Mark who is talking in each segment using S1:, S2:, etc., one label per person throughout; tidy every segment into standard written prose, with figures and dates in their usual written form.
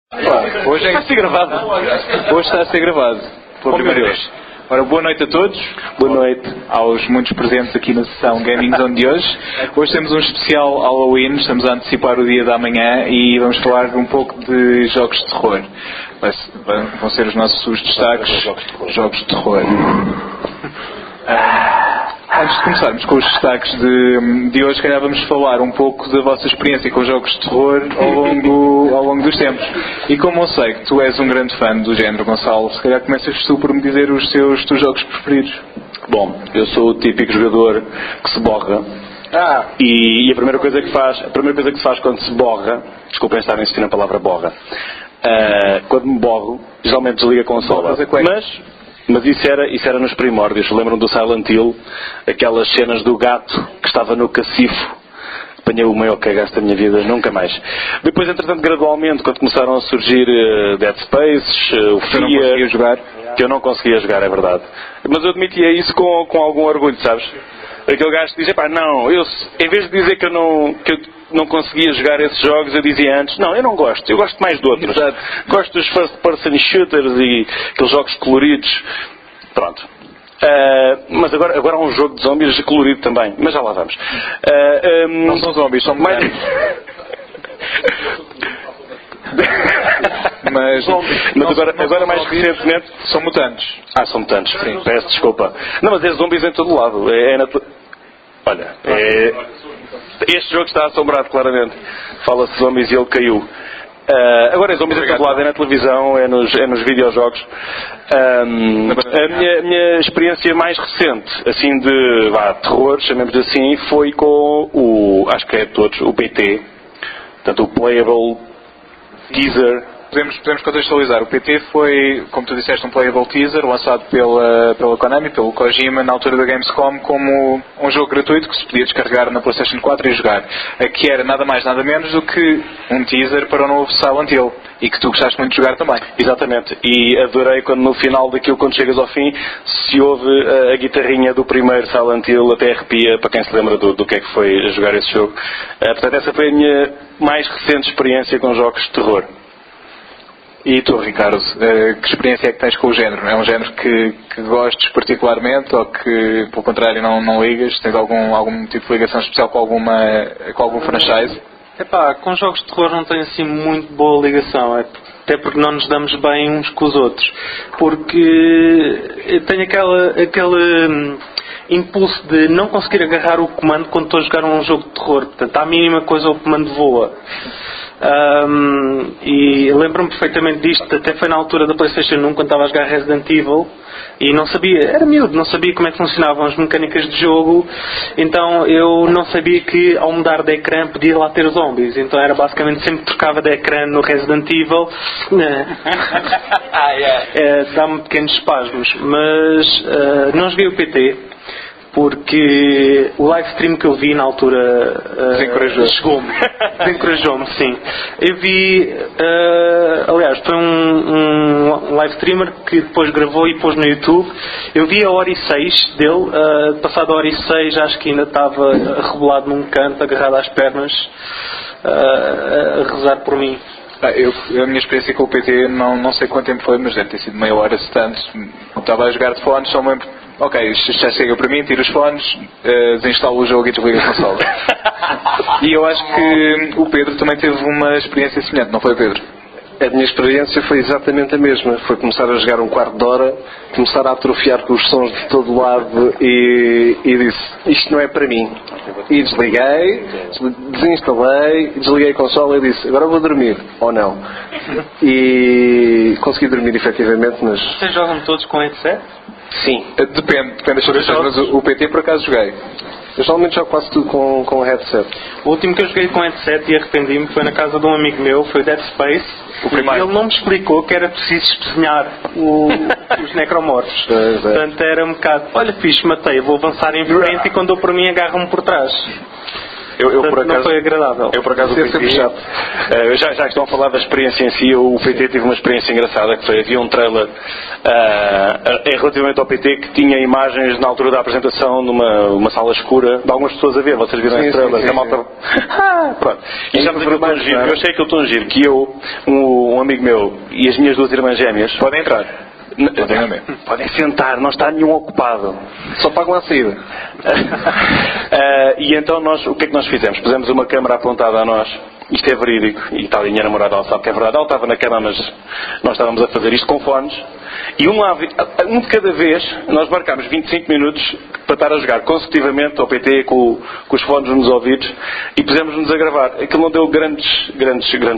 S1: Hoje está a ser gravado. Hoje está a ser gravado. Pela primeira vez. Ora, boa noite a todos. Boa noite aos muitos presentes aqui na sessão Gaming Zone de hoje. Hoje temos um especial Halloween. Estamos a antecipar o dia da manhã e vamos falar um pouco de jogos de terror. Vão ser os nossos destaques. Jogos de terror. Antes de começarmos com os destaques de hoje, se calhar vamos falar um pouco da vossa experiência com jogos de terror ao longo dos tempos. E como eu sei que tu és um grande fã do género, Gonçalo, se calhar começas tu por me dizer os teus jogos preferidos.
S2: Bom, eu sou o típico jogador que se borra. E a primeira coisa que se faz quando se borra, desculpem estar a insistir na palavra borra, quando me borro, geralmente desliga a consola. Mas isso era nos primórdios. Lembram do Silent Hill? Aquelas cenas do gato que estava no cacifo. Apanhei o maior cagaço da minha vida, nunca mais. Depois, entretanto, gradualmente, quando começaram a surgir Dead Space, o Fear, que eu não conseguia jogar, é verdade. Mas eu admitia isso com algum orgulho, sabes? Aquele gajo que diz, não, em vez de dizer que eu não conseguia jogar esses jogos, eu dizia antes, não, eu não gosto, eu gosto mais de outros. Exato. Gosto dos first person shooters e aqueles jogos coloridos. Pronto. Mas agora há um jogo de zombies colorido também, mas já lá vamos.
S1: Não são zombies, são mutantes. Mas agora mais recentemente
S2: são mutantes. São mutantes,
S1: sim.
S2: Peço desculpa. Não, mas é zombies em todo lado. Olha, este jogo está assombrado claramente. Fala-se de zombies e ele caiu. Agora é zombies em todo lado, é na televisão, é nos videojogos. A minha experiência mais recente, assim de terror, chamemos assim, foi com acho que é de todos, o PT. Portanto, o Playable Teaser.
S1: Podemos contextualizar. O PT foi, como tu disseste, um playable teaser lançado pela Konami, pelo Kojima, na altura da Gamescom, como um jogo gratuito que se podia descarregar na PlayStation 4 e jogar. Que era nada mais, nada menos do que um teaser para o novo Silent Hill. E que tu gostaste muito de jogar também.
S2: Exatamente. E adorei quando no final daquilo, quando chegas ao fim, se ouve a guitarrinha do primeiro Silent Hill, até arrepia, para quem se lembra do que é que foi jogar esse jogo. Portanto, essa foi a minha mais recente experiência com jogos de terror.
S1: E tu, Ricardo, que experiência é que tens com o género? É um género que gostes particularmente ou que, pelo contrário, não ligas? Tens algum tipo de ligação especial com algum franchise?
S3: Com jogos de terror não tenho assim muito boa ligação, até porque não nos damos bem uns com os outros. Porque eu tenho aquele impulso de não conseguir agarrar o comando quando estou a jogar um jogo de terror. Portanto, à mínima coisa o comando voa. E lembro-me perfeitamente disto, até foi na altura da PlayStation 1 quando estava a jogar Resident Evil e não sabia, era miúdo, não sabia como é que funcionavam as mecânicas de jogo, então eu não sabia que ao mudar de ecrã podia lá ter zombies, então era basicamente sempre que trocava de ecrã no Resident Evil dá-me pequenos espasmos, mas não joguei o PT porque o live stream que eu vi na altura desencorajou-me, sim. Eu vi, aliás, foi um live streamer que depois gravou e pôs no YouTube. Eu vi a hora e 6 dele, passado a hora e 6 acho que ainda estava rebolado num canto, agarrado às pernas, a rezar por mim.
S1: A minha experiência com o PT não sei quanto tempo foi, mas deve ter sido meia hora, se tanto. Estava a jogar de fones, só me lembro. Ok, já chega para mim, tiro os fones, desinstalo o jogo e desligo a consola. E eu acho que o Pedro também teve uma experiência semelhante, não foi, Pedro?
S4: A minha experiência foi exatamente a mesma. Foi começar a jogar um quarto de hora, começar a atrofiar com os sons de todo lado e disse, isto não é para mim. E desliguei, desinstalei, desliguei a consola e disse, agora vou dormir, ou não. E consegui dormir efetivamente, mas...
S3: Vocês jogam todos com headset?
S4: Sim.
S1: Depende das situações, mas o PT por acaso joguei.
S4: Eu geralmente jogo quase tudo com headset.
S3: O último que eu joguei com headset e arrependi-me foi na casa de um amigo meu, foi Dead Space.
S1: O primeiro.
S3: Ele não me explicou que era preciso espezinhar os necromorfos. Portanto era um bocado, olha fixe, matei, vou avançar em frente e quando dou para mim agarram-me por trás. Por acaso, não foi agradável.
S2: Eu por acaso o PT, já que estão a falar da experiência em si, o PT tive uma experiência engraçada, que foi, havia um trailer relativamente ao PT que tinha imagens na altura da apresentação numa sala escura de algumas pessoas a ver. Vocês viram esse trailer?
S4: Sim.
S2: Malta... Pronto. E já me aquilo tão giro. Eu achei aquilo tão giro que eu, um amigo meu e as minhas 2 irmãs gêmeas
S1: podem entrar.
S2: Podem sentar, não está nenhum ocupado.
S4: Só pagam a saída.
S2: E então o que é que nós fizemos? Pusemos uma câmara apontada a nós. Isto é verídico. E tal, a minha namorada, ela sabe que é verdade. Ela estava na cama, mas nós estávamos a fazer isto com fones. E um de cada vez, nós marcámos 25 minutos para estar a jogar consecutivamente ao PT com os fones nos ouvidos e pusemos-nos a gravar. Aquilo não deu grandes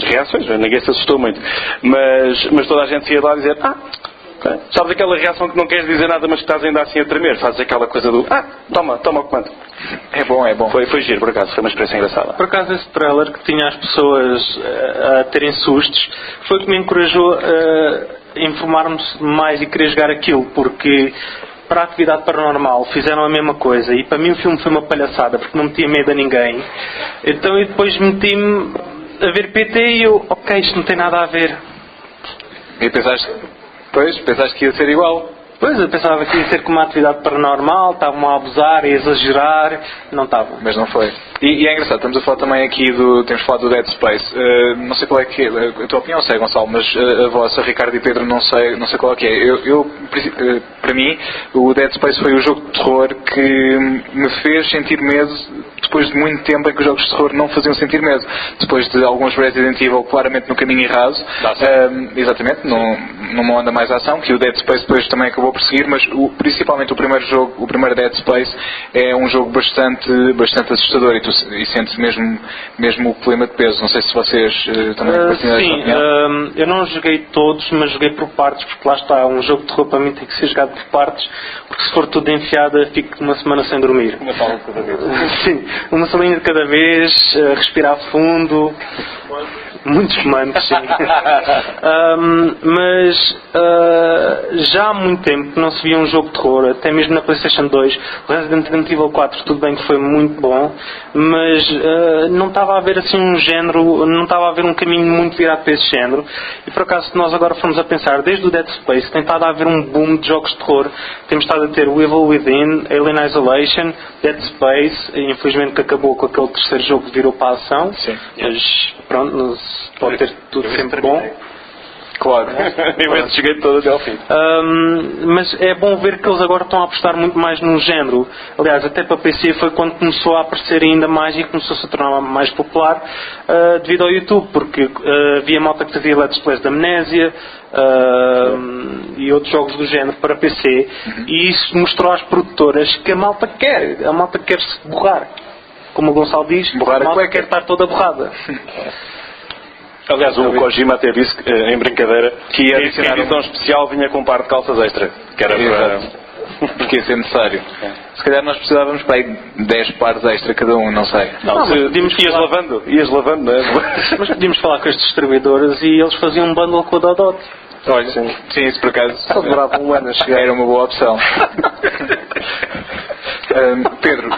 S2: reações, ninguém se assustou muito. Mas toda a gente ia lá dizer, okay. Sabes aquela reação que não queres dizer nada, mas que estás ainda assim a tremer? Fazes aquela coisa do, toma o comando.
S1: É bom.
S2: Foi giro, por acaso, foi uma experiência engraçada.
S3: Por acaso esse trailer que tinha as pessoas a terem sustos foi o que me encorajou a informar-me mais e querer jogar aquilo, porque para a atividade paranormal fizeram a mesma coisa e para mim o filme foi uma palhaçada porque não metia medo a ninguém. Então eu depois meti-me a ver PT e eu, isto não tem nada a ver.
S1: E pensaste que ia ser igual?
S3: Pois, eu pensava que ia ser como uma atividade paranormal, estavam a abusar, a exagerar, não estavam.
S1: Mas não foi. E é engraçado, estamos a falar também aqui temos falado do Dead Space. Não sei qual é que é, a tua opinião sei, Gonçalo, mas a vossa, Ricardo e Pedro, não sei qual é que é. Para mim, o Dead Space foi o jogo de terror que me fez sentir medo depois de muito tempo em que os jogos de terror não faziam sentir medo. Depois de alguns Resident Evil claramente no caminho errado. Exatamente, não anda mais a ação, que o Dead Space depois também acabou por seguir, mas principalmente o primeiro jogo, o primeiro Dead Space, é um jogo bastante assustador e sentes mesmo o clima de peso. Não sei se vocês também partilham esta opinião.
S3: Eu não joguei todos, mas joguei por partes, porque lá está, um jogo de terror para mim tem que ser jogado por partes, porque se for tudo enfiado fico uma semana sem dormir.
S2: Uma sala de cada vez.
S3: Sim, uma salinha de cada vez, respirar fundo, muitos comandos, sim. Mas já há muito tempo que não se via um jogo de terror, até mesmo na PlayStation 2. O Resident Evil 4, tudo bem que foi muito bom, mas não estava a haver assim um género, não estava a haver um caminho muito virado para esse género. E por acaso, se nós agora formos a pensar, desde o Dead Space tem estado a haver um boom de jogos de terror. Temos estado a ter o Evil Within, Alien Isolation, Dead Space, e infelizmente que acabou com aquele terceiro jogo que virou para a ação.
S1: Sim.
S3: Mas pronto, pode ter tudo sempre bom.
S1: Claro,
S2: eu cheguei todo até ao fim.
S3: Mas é bom ver que eles agora estão a apostar muito mais num género. Aliás, até para PC foi quando começou a aparecer ainda mais e começou-se a tornar mais popular devido ao YouTube, porque havia malta que fazia Let's Plays da Amnésia e outros jogos do género para PC, e isso mostrou às produtoras que a malta quer se borrar. Como o Gonçalo diz, a malta quer estar toda borrada.
S2: Aliás, o Kojima até disse, em brincadeira, que a edição especial vinha com um par de calças extra. Que era para...
S1: Porque ia ser necessário. Se calhar nós precisávamos para aí 10 pares extra cada um, não sei.
S2: Ias lavando, não é?
S3: Mas podíamos falar com estes distribuidores e eles faziam um bundle com a Dodot.
S1: Olha, sim, isso por acaso
S4: só demorava um ano a chegar.
S1: Era uma boa opção. Pedro,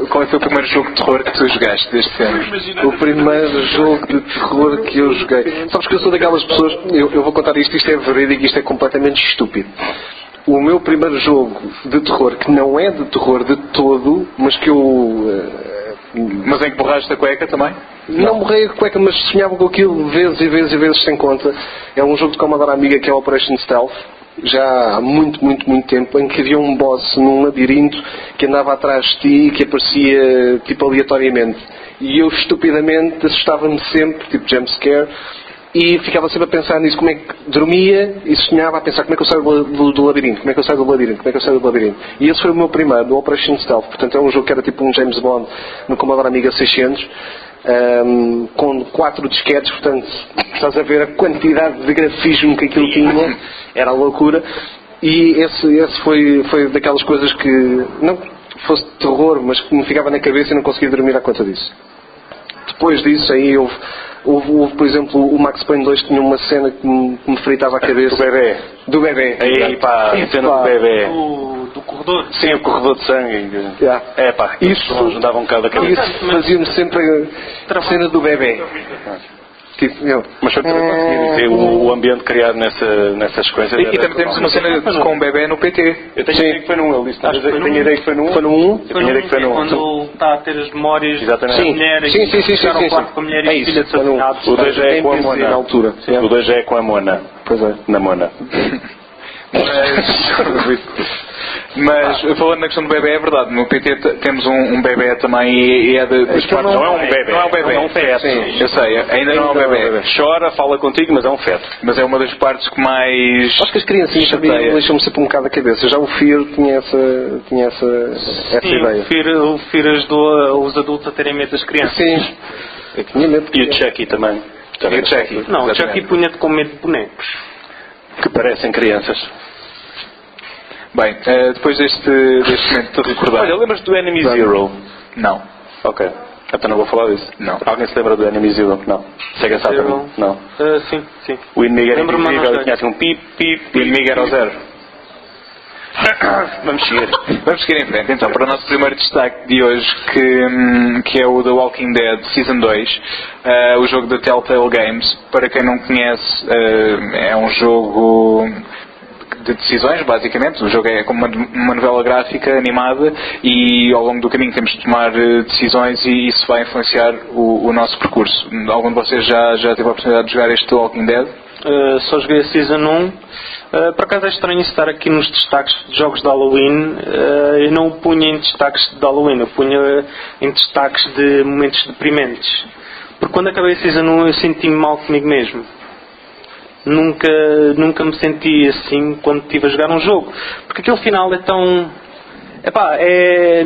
S1: qual foi o primeiro jogo de terror que tu jogaste deste sempre?
S4: O primeiro jogo de terror que eu joguei. Sabes que eu sou daquelas pessoas, eu vou contar isto é verídico, isto é completamente estúpido. O meu primeiro jogo de terror, que não é de terror de todo, mas que eu...
S1: Mas em que borraste a cueca também?
S4: Não borrei a cueca, mas sonhava com aquilo vezes e vezes e vezes sem conta. É um jogo de Commodore Amiga que é o Operation Stealth. Já há muito tempo, em que havia um boss num labirinto que andava atrás de ti e que aparecia tipo aleatoriamente. E eu estupidamente assustava-me sempre, tipo jumpscare, e ficava sempre a pensar nisso, como é que dormia e sonhava a pensar como é que eu saio do labirinto, como é que eu saio do labirinto, como é que eu saio do labirinto. E esse foi o meu primeiro, do Operation Stealth. Portanto é um jogo que era tipo um James Bond no Commodore Amiga 600, com 4 disquetes, portanto estás a ver a quantidade de grafismo que aquilo tinha, era a loucura. E esse foi daquelas coisas que não fosse terror, mas que me ficava na cabeça e não conseguia dormir à conta disso. Depois disso aí houve, por exemplo, o Max Payne 2 tinha uma cena que me fritava a cabeça.
S2: Do bebê.
S4: Do bebê.
S2: Aí pá, a cena do bebê.
S3: Do corredor?
S2: Sim, o corredor de sangue. Isso
S4: não
S2: dava um bocado a cabeça.
S4: Isso fazia-me sempre a cena do bebê.
S2: Mas foi para conseguir dizer o ambiente criado nessa sequência.
S1: E também temos uma cena com um bebê no PT.
S2: Eu tenho ideia que foi num, ele disse. Eu tenho ideia que foi num.
S4: Foi no 1?
S2: Eu tenho ideia que foi num.
S3: Quando ele está a ter as memórias da mulher
S4: sim,
S3: chegar ao quarto com a mulher e a filha assassinados.
S2: O 2 já é com a Mona.
S4: Na altura.
S2: O 2 já é com a Mona.
S4: Pois é.
S2: Na Mona.
S1: Mas falando na questão do bebê, é verdade, no PT temos um bebê também e é das partes.
S2: Não é um bebê.
S1: Não é um bebê.
S2: É um feto.
S1: Sim, eu sei, ainda não é um bebê.
S2: Chora, fala contigo, mas é um feto.
S1: Mas é uma das partes que mais.
S4: Acho que as criancinhas também deixam-me sempre um bocado a cabeça. Já o Fear tinha essa ideia.
S3: O Fear ajudou os adultos a terem medo das crianças.
S4: Sim. Eu tinha medo.
S2: E o Chucky também.
S1: E o Chucky.
S3: Não, o Chucky punha-te com medo de bonecos.
S2: Que parecem crianças.
S1: Bem, depois deste momento de recordar.
S2: Olha, lembras-te do Enemy Zero?
S1: Não.
S2: Ok. Então não vou falar disso.
S1: Não.
S2: Alguém se lembra do Enemy Zero? Não. Sega Saturn? Não.
S3: Sim.
S2: O inimigo era
S3: Lembro-me
S2: invisível
S3: mais
S2: e tinha assim um pip.
S1: O inimigo era o 0.
S2: Vamos seguir.
S1: Vamos seguir em frente então para o nosso primeiro destaque de hoje, que é o The Walking Dead Season 2, o jogo da Telltale Games. Para quem não conhece, é um jogo de decisões, basicamente. O jogo é como uma novela gráfica animada e ao longo do caminho temos de tomar decisões e isso vai influenciar o nosso percurso. Algum de vocês já teve a oportunidade de jogar este The Walking Dead?
S3: Só joguei a Season 1. Por acaso é estranho estar aqui nos destaques de jogos de Halloween. Eu não o punha em destaques de Halloween, eu punha em destaques de momentos deprimentes. Porque quando acabei a Season 1 eu senti-me mal comigo mesmo. Nunca me senti assim quando estive a jogar um jogo. Porque aquele final é tão...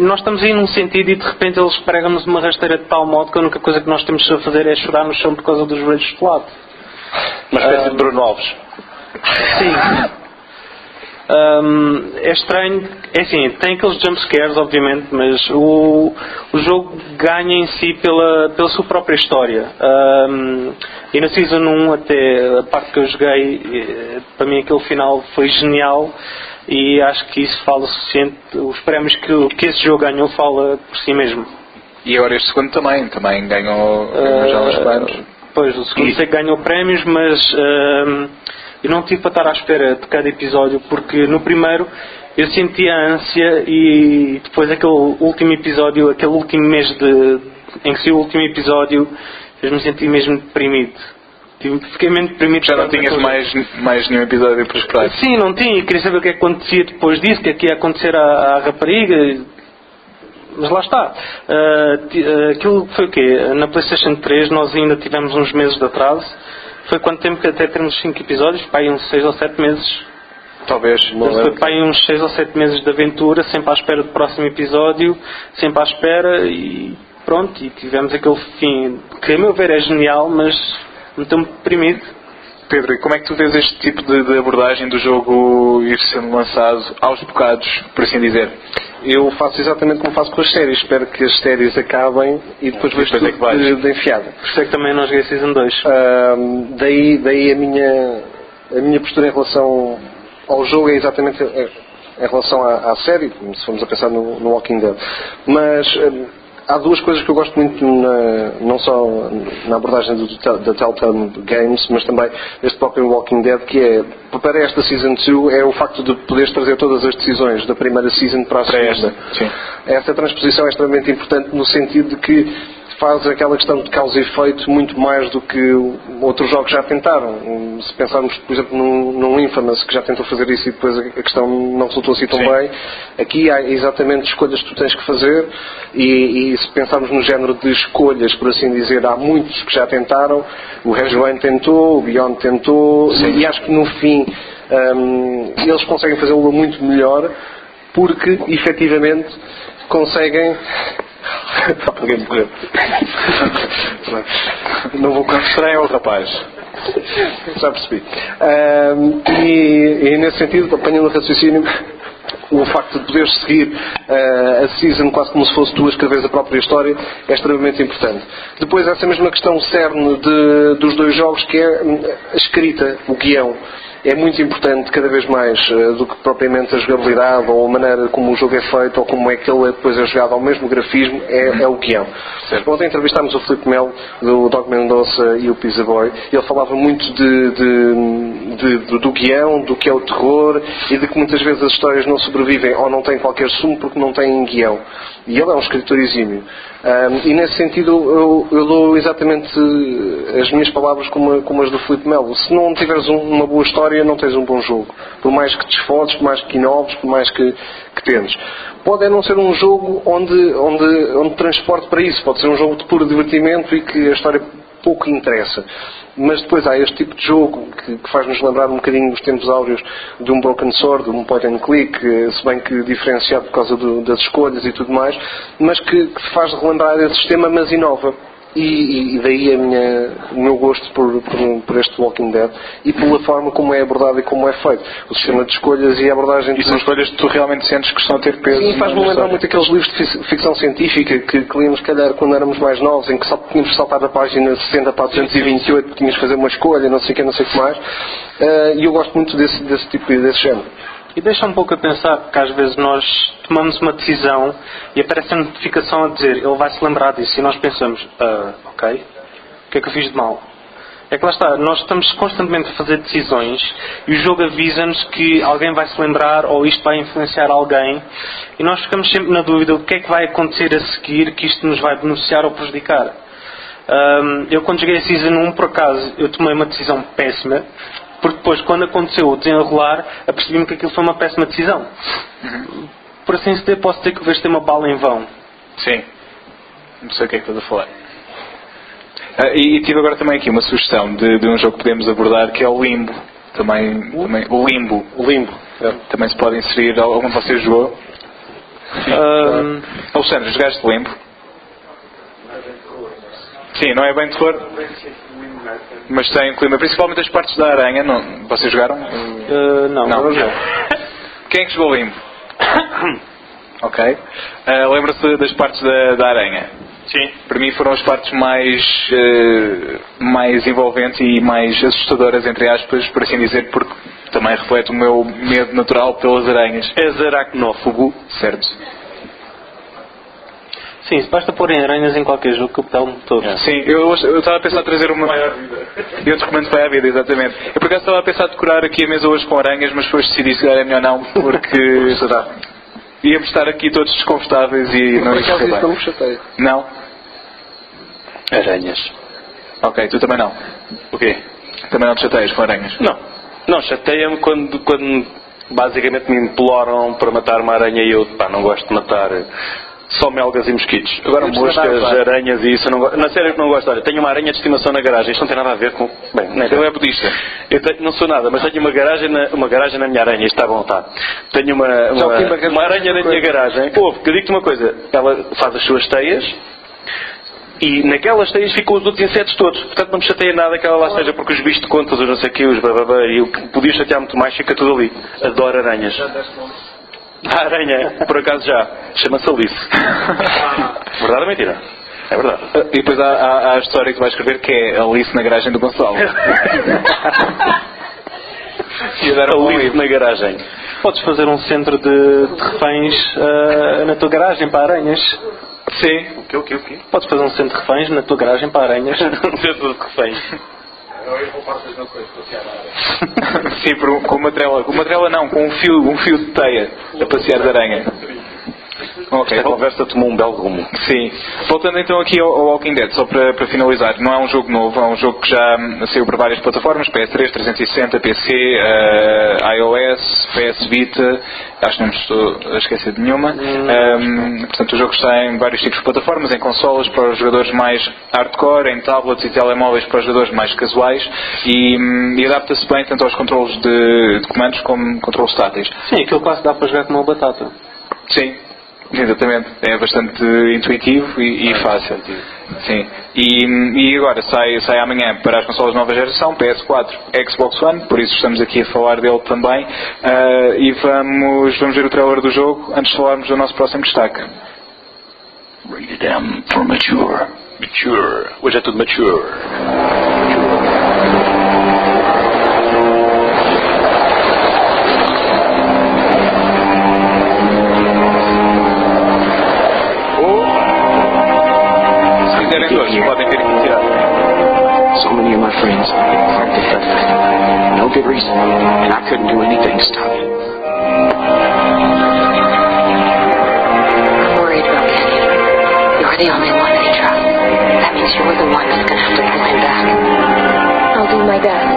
S3: nós estamos aí num sentido e de repente eles pregam-nos uma rasteira de tal modo que a única coisa que nós temos a fazer é chorar no chão por causa dos joelhos de lado.
S2: Uma espécie de Bruno Alves.
S3: Sim. É estranho. É assim, tem aqueles jumpscares, obviamente, mas o jogo ganha em si pela sua própria história. E na Season 1, até a parte que eu joguei, para mim aquele final foi genial e acho que isso fala o suficiente. Os prémios que esse jogo ganhou fala por si mesmo.
S1: E agora este segundo também ganhou já uns planos.
S3: Pois, o segundo sei que ganhou prémios, mas eu não tive para estar à espera de cada episódio, porque no primeiro eu sentia a ânsia e depois aquele último episódio, aquele último mês em que saiu o último episódio, fez-me sentir mesmo deprimido. Fiquei mesmo deprimido.
S1: Já não tinhas mais nenhum episódio para esperar?
S3: Sim, não tinha. Queria saber o que acontecia depois disso, o que é que ia acontecer à rapariga. Mas lá está. Aquilo foi o quê? Na PlayStation 3 nós ainda tivemos uns meses de atraso. Foi quanto tempo que até termos 5 episódios? Para aí uns 6 ou 7 meses.
S1: Talvez.
S3: Foi para aí uns 6 ou 7 meses de aventura, sempre à espera do próximo episódio, sempre à espera e pronto. E tivemos aquele fim que, a meu ver, é genial, mas me estou deprimido.
S1: Pedro, e como é que tu vês este tipo de abordagem do jogo ir sendo lançado aos bocados, por assim dizer?
S4: Eu faço exatamente como faço com as séries. Espero que as séries acabem e depois vejo tudo de enfiada.
S3: Por isso é que também não joguei Season 2.
S4: Daí a minha postura em relação ao jogo é exatamente em relação à série, se formos a pensar no Walking Dead. Mas há duas coisas que eu gosto muito, não só na abordagem da Telltale Games, mas também este próprio Walking Dead, que é, para esta Season 2, é o facto de poderes trazer todas as decisões da primeira Season para a segunda.
S1: Sim.
S4: Essa transposição é extremamente importante no sentido de que faz aquela questão de causa e efeito muito mais do que outros jogos já tentaram. Se pensarmos, por exemplo, num Infamous, que já tentou fazer isso e depois a questão não resultou assim tão bem, aqui há exatamente escolhas que tu tens que fazer e se pensarmos no género de escolhas, por assim dizer, há muitos que já tentaram, o Rejoin tentou, o Beyond tentou, e acho que no fim eles conseguem fazê-lo muito melhor porque, efetivamente, conseguem...
S1: Alguém morreu. Não vou constrair ao rapaz.
S4: Já percebi. E nesse sentido, apanhando o raciocínio, o facto de poder seguir a season quase como se fosse tu a escreveres a própria história é extremamente importante. Depois essa mesma questão cerne dos dois jogos, que é a escrita, o guião. É muito importante cada vez mais do que propriamente a jogabilidade ou a maneira como o jogo é feito ou como é que ele depois é jogado ao mesmo grafismo, é o guião. Ontem entrevistámos o Filipe Melo, do Dog Mendonça e o Pizza Boy, e ele falava muito do guião, do que é o terror e de que muitas vezes as histórias não sobrevivem ou não têm qualquer sumo porque não têm guião. E ele é um escritor exímio. E nesse sentido eu dou exatamente as minhas palavras como as do Filipe Melo. Se não tiveres uma boa história, não tens um bom jogo. Por mais que te esforces, por mais que inoves, por mais que tentes. Pode não ser um jogo onde transporte para isso. Pode ser um jogo de puro divertimento e que a história pouco interessa. Mas depois há este tipo de jogo que faz-nos lembrar um bocadinho dos tempos áureos de um Broken Sword, de um point and click, se bem que diferenciado por causa das escolhas e tudo mais, mas que faz relembrar esse sistema, mas inova. E daí o meu gosto por este Walking Dead e pela forma como é abordado e como é feito. O sistema de escolhas e a abordagem...
S1: E são escolhas que tu realmente sentes que estão a ter peso.
S4: Sim, faz-me lembrar muito aqueles livros de ficção científica que líamos, se calhar, quando éramos mais novos, em que só tínhamos que saltar da página 60 para a 228, porque tínhamos que fazer uma escolha, não sei o que mais. E eu gosto muito desse tipo desse género.
S3: E deixa um pouco a pensar que às vezes nós tomamos uma decisão e aparece a notificação a dizer ele vai se lembrar disso e nós pensamos, ok, o que é que eu fiz de mal? É que lá está, nós estamos constantemente a fazer decisões e o jogo avisa-nos que alguém vai se lembrar ou isto vai influenciar alguém e nós ficamos sempre na dúvida o que é que vai acontecer a seguir que isto nos vai beneficiar ou prejudicar. Eu quando cheguei a Season 1, por acaso, eu tomei uma decisão péssima. Porque depois, quando aconteceu o desenrolar, apercebi-me que aquilo foi uma péssima decisão. Por assim dizer, posso dizer que gastei uma bala em vão.
S1: Sim. Não sei o que é que estás a falar. E tive agora também aqui uma sugestão de um jogo que podemos abordar, que é o Limbo. Também o Limbo.
S4: O Limbo.
S1: Também se pode inserir. Algum de vocês jogou? Alexandre, jogaste Limbo? Sim, não é bem terror. Mas tem clima, principalmente as partes da aranha. Não, vocês jogaram?
S3: Não.
S1: Quem é que jogou Limbo? Ok. Lembra-se das partes da aranha?
S3: Sim.
S1: Para mim foram as partes mais envolventes e mais assustadoras, entre aspas, por assim dizer, porque também reflete o meu medo natural pelas aranhas.
S2: És aracnófobo,
S1: certo?
S3: Sim, basta porem aranhas em qualquer jogo que o pedal motor.
S1: Sim, eu estava a pensar em trazer uma... Eu te recomendo para a vida, exatamente. Eu por acaso estava a pensar em decorar aqui a mesa hoje com aranhas, mas depois decidi se calhar é melhor não, porque íamos estar aqui todos desconfortáveis e não ia correr bem.
S4: Não me chateia.
S1: Não?
S2: aranhas.
S1: Ok, tu também não?
S2: O quê?
S1: Também não te chateias com aranhas?
S2: Não, chateia-me quando basicamente me imploram para matar uma aranha e eu não gosto de matar só melgas e mosquitos. Agora moscas, aranhas e isso eu não gosto. Na sério que não gosto. Olha, tenho uma aranha de estimação na garagem. Isto não tem nada a ver com... Bem, nem
S1: eu é budista.
S2: Não sou nada, mas tenho uma garagem na minha aranha. Isto está bom, está. Tenho uma aranha na minha garagem. Ouve, que eu digo-te uma coisa. Ela faz as suas teias e naquelas teias ficam os outros insetos todos. Portanto não me chateia nada que ela lá esteja, porque os bichos de contas, os não sei o quê, os bababá, e o que podia chatear muito mais fica tudo ali. Adoro aranhas. A aranha, por acaso já. Chama-se Alice. Verdade ou mentira? É verdade.
S1: E depois há a história que vai escrever que é Alice na garagem do Gonçalo.
S2: Alice na garagem.
S3: Podes fazer um centro de reféns na tua garagem para aranhas.
S1: Sim.
S2: O quê?
S3: Podes fazer um centro de reféns na tua garagem para aranhas.
S2: Um centro de reféns.
S1: Sim, com uma trela. Com uma trela não, com um fio de teia a passear de aranha.
S2: Ok, a conversa tomou um belo rumo.
S1: Sim. Voltando então aqui ao Walking Dead, só para finalizar, não é um jogo novo, é um jogo que já saiu para várias plataformas, PS3, 360, PC, iOS, PS Vita, acho que não me estou a esquecer de nenhuma. Portanto, o jogo está em vários tipos de plataformas, em consolas para os jogadores mais hardcore, em tablets e telemóveis para os jogadores mais casuais e adapta-se bem tanto aos controles de comandos como controles táteis.
S3: Sim, aquilo quase dá para jogar com uma batata.
S1: Sim. Exatamente, é bastante intuitivo e fácil. Sim. E agora sai amanhã para as consolas de nova geração, PS4, Xbox One, por isso estamos aqui a falar dele também. E vamos ver o trailer do jogo antes de falarmos do nosso próximo destaque.
S2: Rated M for mature. Mature. Hoje é tudo mature.
S1: Podem ter que tirar.
S5: So many of my friends are defected. No good reason. And I couldn't do anything to stop it.
S6: I'm worried about Kenny. You're the only one that he trusts. That means you're the one that's going to have to pull him back. I'll do my best.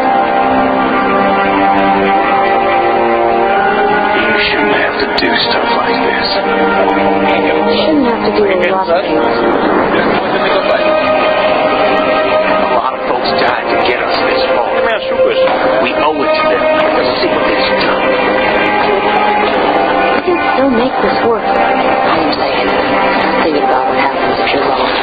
S5: You shouldn't have to do stuff like this.
S6: You shouldn't have to do a lot of things.
S5: Died to get us this far. We owe it to them to see this done.
S6: You can still make this work. I'm saying, thinking about what happens if you're lost.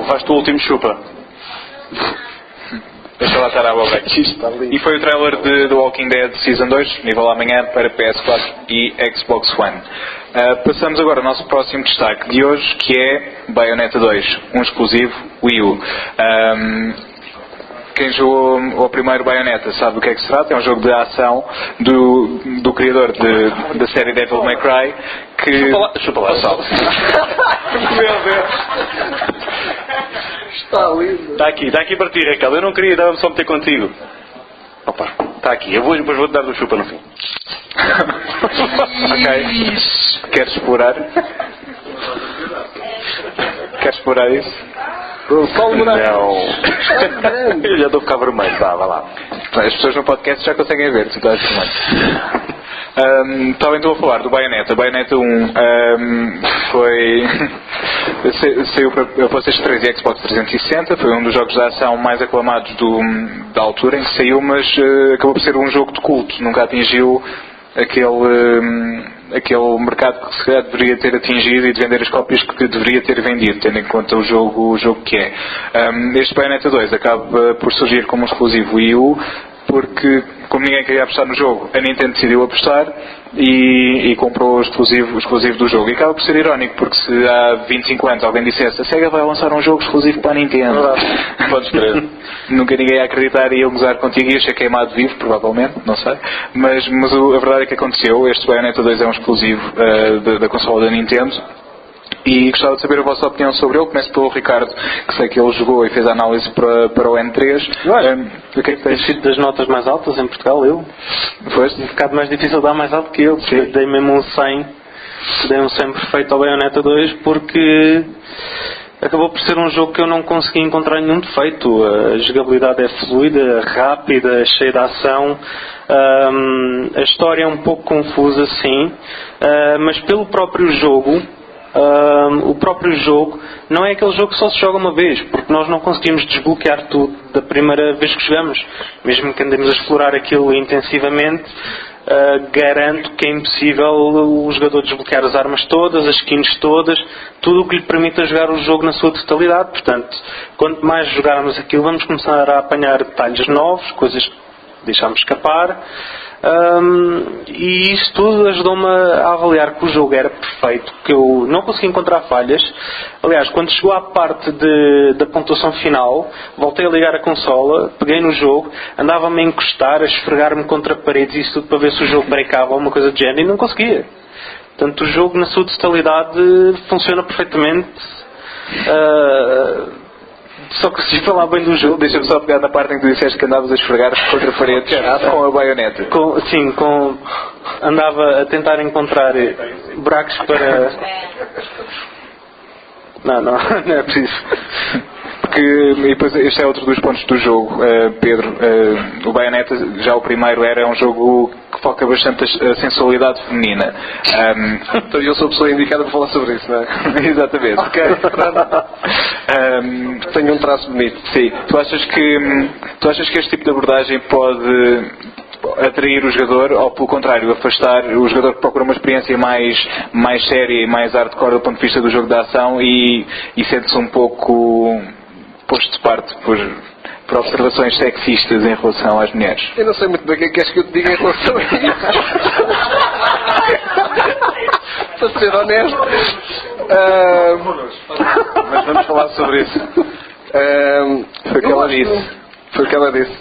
S2: Faz-te o último chupa.
S1: Deixa lá estar à boca. E foi o trailer de The Walking Dead Season 2, disponível amanhã para PS4 e Xbox One. Passamos agora ao nosso próximo destaque de hoje, que é Bayonetta 2, um exclusivo Wii U. Quem jogou o primeiro Bayonetta sabe do que é que se trata. É um jogo de ação do criador da série Devil May Cry, que...
S2: Chupa lá, sal.
S1: Meu Deus.
S4: Está lindo.
S2: Está aqui para ti, Raquel. Eu não queria, dava-me só meter contigo. Opa, está aqui. Depois vou-te dar do chupa no fim.
S1: Ok. Queres explorar? Queres explorar isso?
S2: Não. Eu já estou a ficar vermelho. Vá lá.
S1: As pessoas no podcast já conseguem ver, tu estás vermelho. Também estou a falar do Bayonetta. Bayonetta 1 saiu para PlayStation 3 e Xbox 360. Foi um dos jogos de ação mais aclamados da altura em que saiu, mas acabou por ser um jogo de culto. Nunca atingiu aquele mercado que se calhar deveria ter atingido e de vender as cópias que deveria ter vendido, tendo em conta o jogo que é. Este Bayonetta 2 acaba por surgir como um exclusivo Wii U, porque como ninguém queria apostar no jogo, a Nintendo decidiu apostar e comprou o exclusivo do jogo. E acaba por ser irónico, porque se há 25 anos alguém dissesse a Sega vai lançar um jogo exclusivo para a Nintendo,
S2: Podes crer.
S1: nunca ninguém ia acreditar e ia gozar contigo e ia ser queimado vivo, provavelmente, não sei. Mas a verdade é que aconteceu. Este Bayonetta 2 é um exclusivo da consola da Nintendo. E gostava de saber a vossa opinião sobre ele. Começo pelo Ricardo, que sei que ele jogou e fez a análise para o N3.
S3: O que é que tens sido das notas mais altas em Portugal? Eu?
S1: Foste?
S3: Um bocado mais difícil dar mais alto que eu. Dei mesmo um 100. Dei um 100 perfeito ao Bayonetta 2 porque acabou por ser um jogo que eu não consegui encontrar nenhum defeito. A jogabilidade é fluida, rápida, cheia de ação. A história é um pouco confusa, sim. Mas pelo próprio jogo... o próprio jogo não é aquele jogo que só se joga uma vez, porque nós não conseguimos desbloquear tudo da primeira vez que jogamos, mesmo que andemos a explorar aquilo intensivamente. Garanto que é impossível o jogador desbloquear as armas todas, as skins todas, tudo o que lhe permita jogar o jogo na sua totalidade. Portanto, quanto mais jogarmos aquilo, vamos começar a apanhar detalhes novos, coisas que deixámos escapar. E isso tudo ajudou-me a avaliar que o jogo era perfeito, que eu não consegui encontrar falhas. Aliás, quando chegou à parte da pontuação final, voltei a ligar a consola, peguei no jogo, andava-me a encostar, a esfregar-me contra paredes e isso tudo para ver se o jogo breakava ou alguma coisa do género, e não conseguia. Portanto, o jogo na sua totalidade funciona perfeitamente. Só consegui falar bem do jogo.
S1: Deixa-me só pegar na parte em que tu disseste que andavas a esfregar contra paredes com a baioneta.
S3: Andava a tentar encontrar buracos para... Não é preciso.
S1: porque e depois este é outro dos pontos do jogo, Pedro. O Bayonetta, já o primeiro, era um jogo que foca bastante a sensualidade feminina.
S4: Então eu sou a pessoa indicada para falar sobre isso, não é?
S1: Exatamente.
S4: Ok, tenho um traço bonito.
S1: Sim. Tu achas que este tipo de abordagem pode atrair o jogador, ou pelo contrário, afastar o jogador que procura uma experiência mais séria e mais hardcore do ponto de vista do jogo de ação e sente-se um pouco posto de parte por observações sexistas em relação às mulheres?
S4: Eu não sei muito bem o que é que queres que eu te diga em relação a isso. Para ser honesto.
S1: Mas vamos falar sobre isso.
S4: Foi o que ela disse.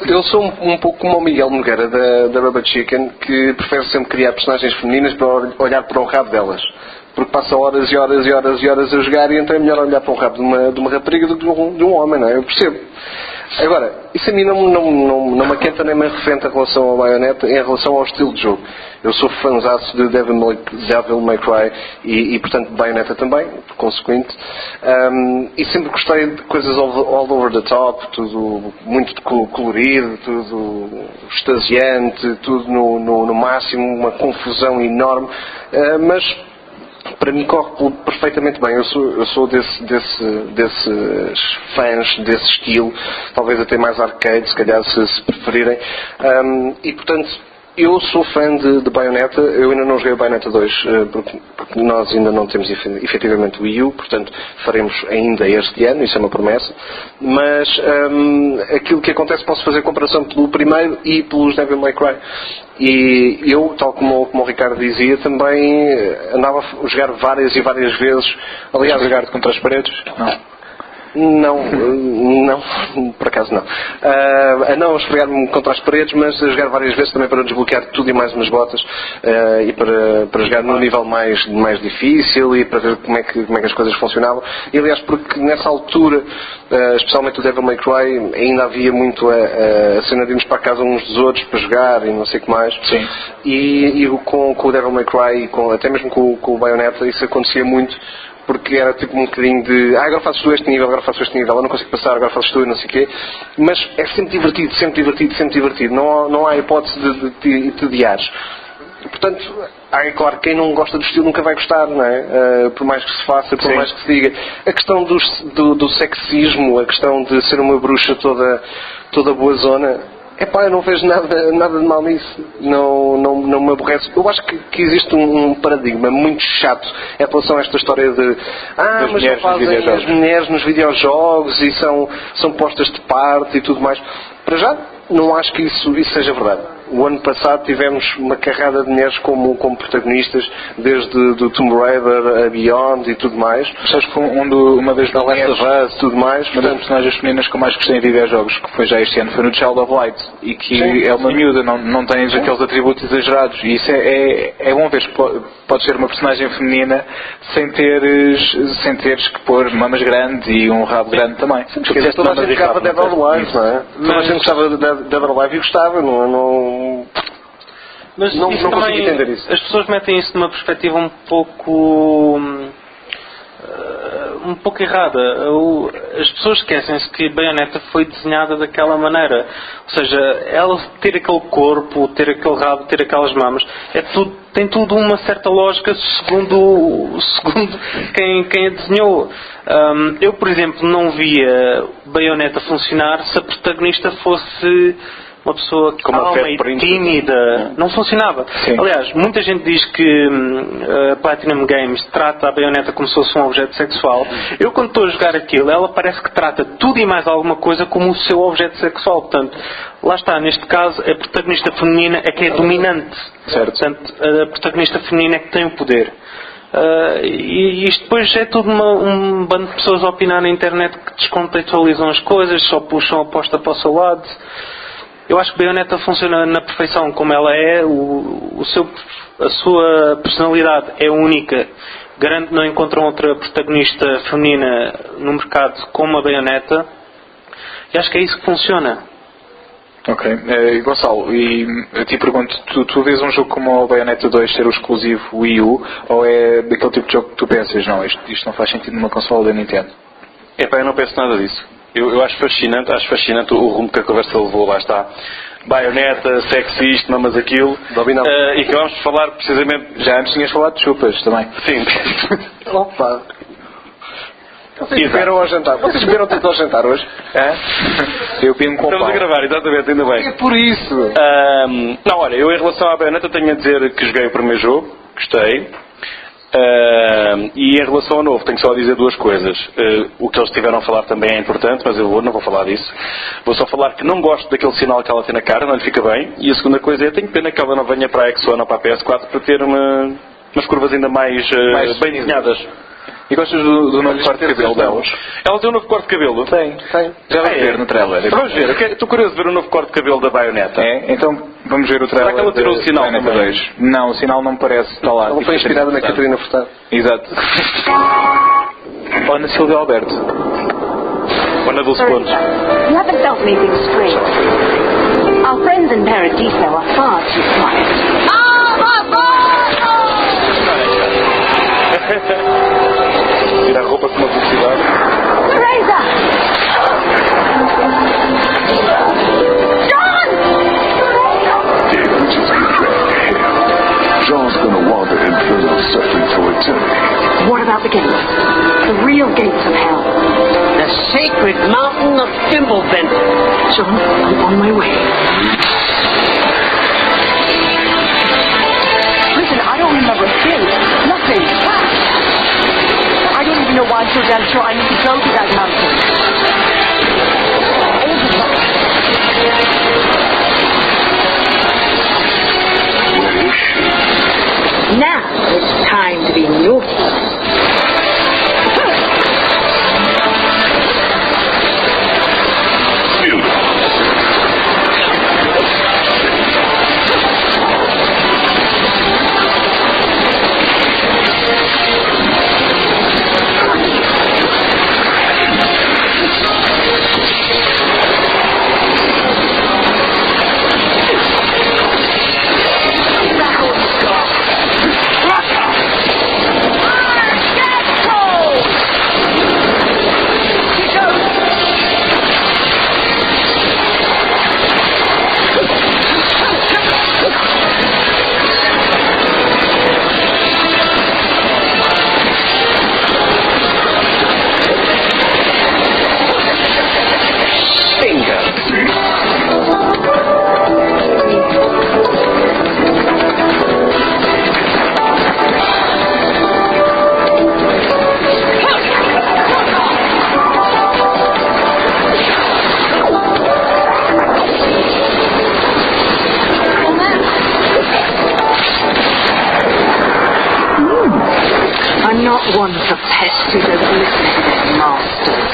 S4: Eu sou um pouco como o Miguel Nogueira da Rubber Chicken, que prefere sempre criar personagens femininas para olhar para o rabo delas. Porque passa horas e horas e horas e horas a jogar, e então é melhor olhar para o rabo de uma rapariga do que de um homem, não é? Eu percebo. Agora, isso a mim não me aquenta nem me arrefenta em relação ao Bayonetta, em relação ao estilo de jogo. Eu sou fãzaço de Devil May Cry e portanto de Bayonetta também, por consequente. E sempre gostei de coisas all over the top, tudo muito colorido, tudo extasiante, tudo no máximo, uma confusão enorme. Mas para mim corre perfeitamente bem. Eu sou desses fãs desse estilo, talvez até mais arcade, se calhar, se preferirem. E portanto, eu sou fã de Bayonetta. Eu ainda não joguei o Bayonetta 2 porque nós ainda não temos efetivamente o Wii U, portanto faremos ainda este ano, isso é uma promessa. Mas aquilo que acontece, posso fazer comparação pelo primeiro e pelos Devil May Cry. E eu, tal como o Ricardo dizia, também andava a jogar várias e várias vezes. Aliás,
S1: jogar contra as paredes?
S4: Não, por acaso não. A não esfregar-me contra as paredes, mas a jogar várias vezes também para desbloquear tudo e mais umas botas, e para jogar num nível mais difícil e para ver como é que as coisas funcionavam. E aliás, porque nessa altura, especialmente o Devil May Cry, ainda havia muito a cena de irmos para a casa uns dos outros para jogar e não sei o que mais.
S1: Sim.
S4: E com o Devil May Cry, até mesmo com o Bayonetta, isso acontecia muito. Porque era tipo um bocadinho de agora fazes tu este nível, agora faço este nível, eu não consigo passar, agora fazes tu e não sei o quê. Mas é sempre divertido, sempre divertido, sempre divertido. Não há hipótese de te odiares. Portanto, é claro que quem não gosta do estilo nunca vai gostar, não é? Por mais que se faça, por mais que se diga. A questão do sexismo, a questão de ser uma bruxa toda boazona, eu não vejo nada de mal nisso. Não me aborrece. Eu acho que existe um paradigma muito chato em relação a esta história de mas não fazem as mulheres nos videojogos e são postas de parte e tudo mais. Para já, não acho que isso seja verdade. O ano passado tivemos uma carrada de mulheres como protagonistas, desde do Tomb Raider a Beyond e tudo mais.
S1: Sabes que uma das mulheres,
S4: tudo mais,
S1: uma das personagens femininas que eu mais gostei em videojogos, que foi já este ano, foi no Child of Light, e que é uma miúda, não tens aqueles atributos exagerados, e isso é bom ver, podes ser uma personagem feminina sem teres que pôr mamas grandes e um rabo grande também.
S4: Toda a gente gostava de Dead or Alive, não é? Toda a gente gostava de Dead or Alive e gostava,
S3: Mas
S4: não consigo entender isso.
S3: As pessoas metem isso numa perspectiva um pouco errada. As pessoas esquecem-se que Bayonetta foi desenhada daquela maneira. Ou seja, ela ter aquele corpo, ter aquele rabo, ter aquelas mamas, tem tudo uma certa lógica segundo quem a desenhou. Eu, por exemplo, não via Bayonetta funcionar se a protagonista fosse uma pessoa calma e tímida. Não funcionava.
S1: Sim.
S3: Aliás, muita gente diz que a Platinum Games trata a Bayonetta como se fosse um objeto sexual. Eu, quando estou a jogar aquilo, ela parece que trata tudo e mais alguma coisa como o seu objeto sexual. Portanto, lá está, neste caso, a protagonista feminina é que é dominante.
S1: Certo.
S3: Portanto, a protagonista feminina é que tem o poder. E isto depois é tudo um bando de pessoas a opinar na internet que descontextualizam as coisas, só puxam a aposta para o seu lado. Eu acho que Bayonetta funciona na perfeição como ela é, a sua personalidade é única. Garanto que não encontram outra protagonista feminina no mercado como a Bayonetta, e acho que é isso que funciona.
S1: Ok. Gonçalo, e a ti pergunto, tu vês um jogo como o Bayonetta 2 ser o exclusivo Wii U, ou é daquele tipo de jogo que tu pensas, não, isto não faz sentido numa consola da Nintendo?
S2: Epá, eu não penso nada disso. Eu acho fascinante o rumo que a conversa levou, lá está. Baioneta, sexista, mamas aquilo. E que vamos falar precisamente...
S1: Já antes tinhas falado de chupas também.
S2: Sim.
S4: Opa! Vocês beberam ao jantar. Vocês beberam tudo ao jantar hoje?
S1: Eu pingo com
S2: Estamos
S1: pão.
S2: a gravar, exatamente, ainda bem.
S4: É por isso.
S2: Não, olha, eu em relação à Baioneta tenho a dizer que joguei o primeiro jogo, gostei. E em relação ao novo, tenho só a dizer duas coisas. O que eles tiveram a falar também é importante, mas eu não vou falar disso. Vou só falar que não gosto daquele sinal que ela tem na cara, não lhe fica bem. E a segunda coisa é, tenho pena que ela não venha para a X1 ou para a PS4 para ter umas curvas ainda mais bem desenhadas.
S1: E gostas do novo corte de cabelo delas?
S2: Ela tem um novo corte de cabelo?
S1: Tem. Já vais ver no trailer.
S2: Vamos ver, estou curioso de ver o novo corte de cabelo da Baioneta.
S1: É? Então vamos ver o trailer.
S2: Será que ela tirou o sinal
S1: Baioneta
S2: também?
S1: 2? Não, o sinal não parece estar lá.
S4: Ela foi inspirada na Catarina Furtado.
S1: Exato. Ou na Silvia Alberto.
S2: Ou na Dulce Pontes.
S6: You haven't felt anything strange. Our friends in Paradiso are far too quiet.
S2: Tira a roupa com uma velocidade.
S6: Teresa! John!
S5: John's gonna wander in prison suffering for eternity.
S6: What about the gates? The real gates of hell.
S7: The sacred mountain of Fimblevent.
S6: John, I'm on my way. Listen, I don't remember a thing. Nothing. I don't even know why I'm so damn sure I need to go to that mountain.
S5: Where is she?
S6: Now it's time to be naughty. I'm not one for pests who don't listen to their masters.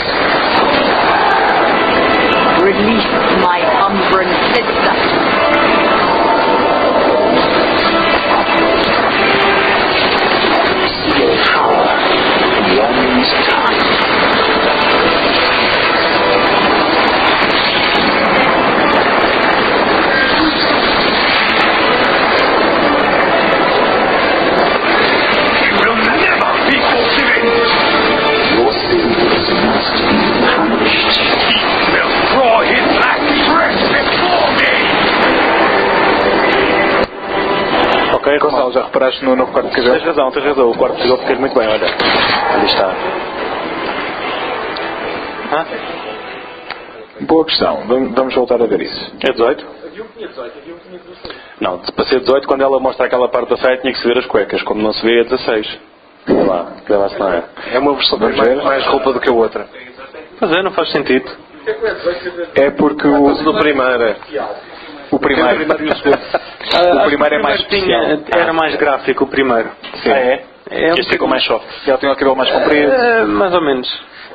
S6: Release my Umbran sister.
S5: See your power beyond time. You will never be forgiven. Your sins must be punished. He will draw his last breath before me.
S1: Ok, Gonçalo, já reparaste no novo corte de cabelo?
S2: Tens razão. O quarto de cabelo fez muito bem, olha. Ali está.
S1: Boa questão. Vamos voltar a ver isso.
S2: É 18? Não, para ser 18, quando ela mostra aquela parte da saia, tinha que se ver as cuecas. Como não se vê, é 16. Vê lá se não é.
S4: É uma versão mais roupa do que a outra.
S3: Mas não faz sentido.
S1: É porque
S4: Do primeiro.
S1: o primeiro o primeiro é mais especial.
S3: Era mais gráfico o primeiro.
S1: Sim.
S2: Este ficou mais soft.
S1: Ela tem o cabelo mais comprido.
S3: Mais ou menos.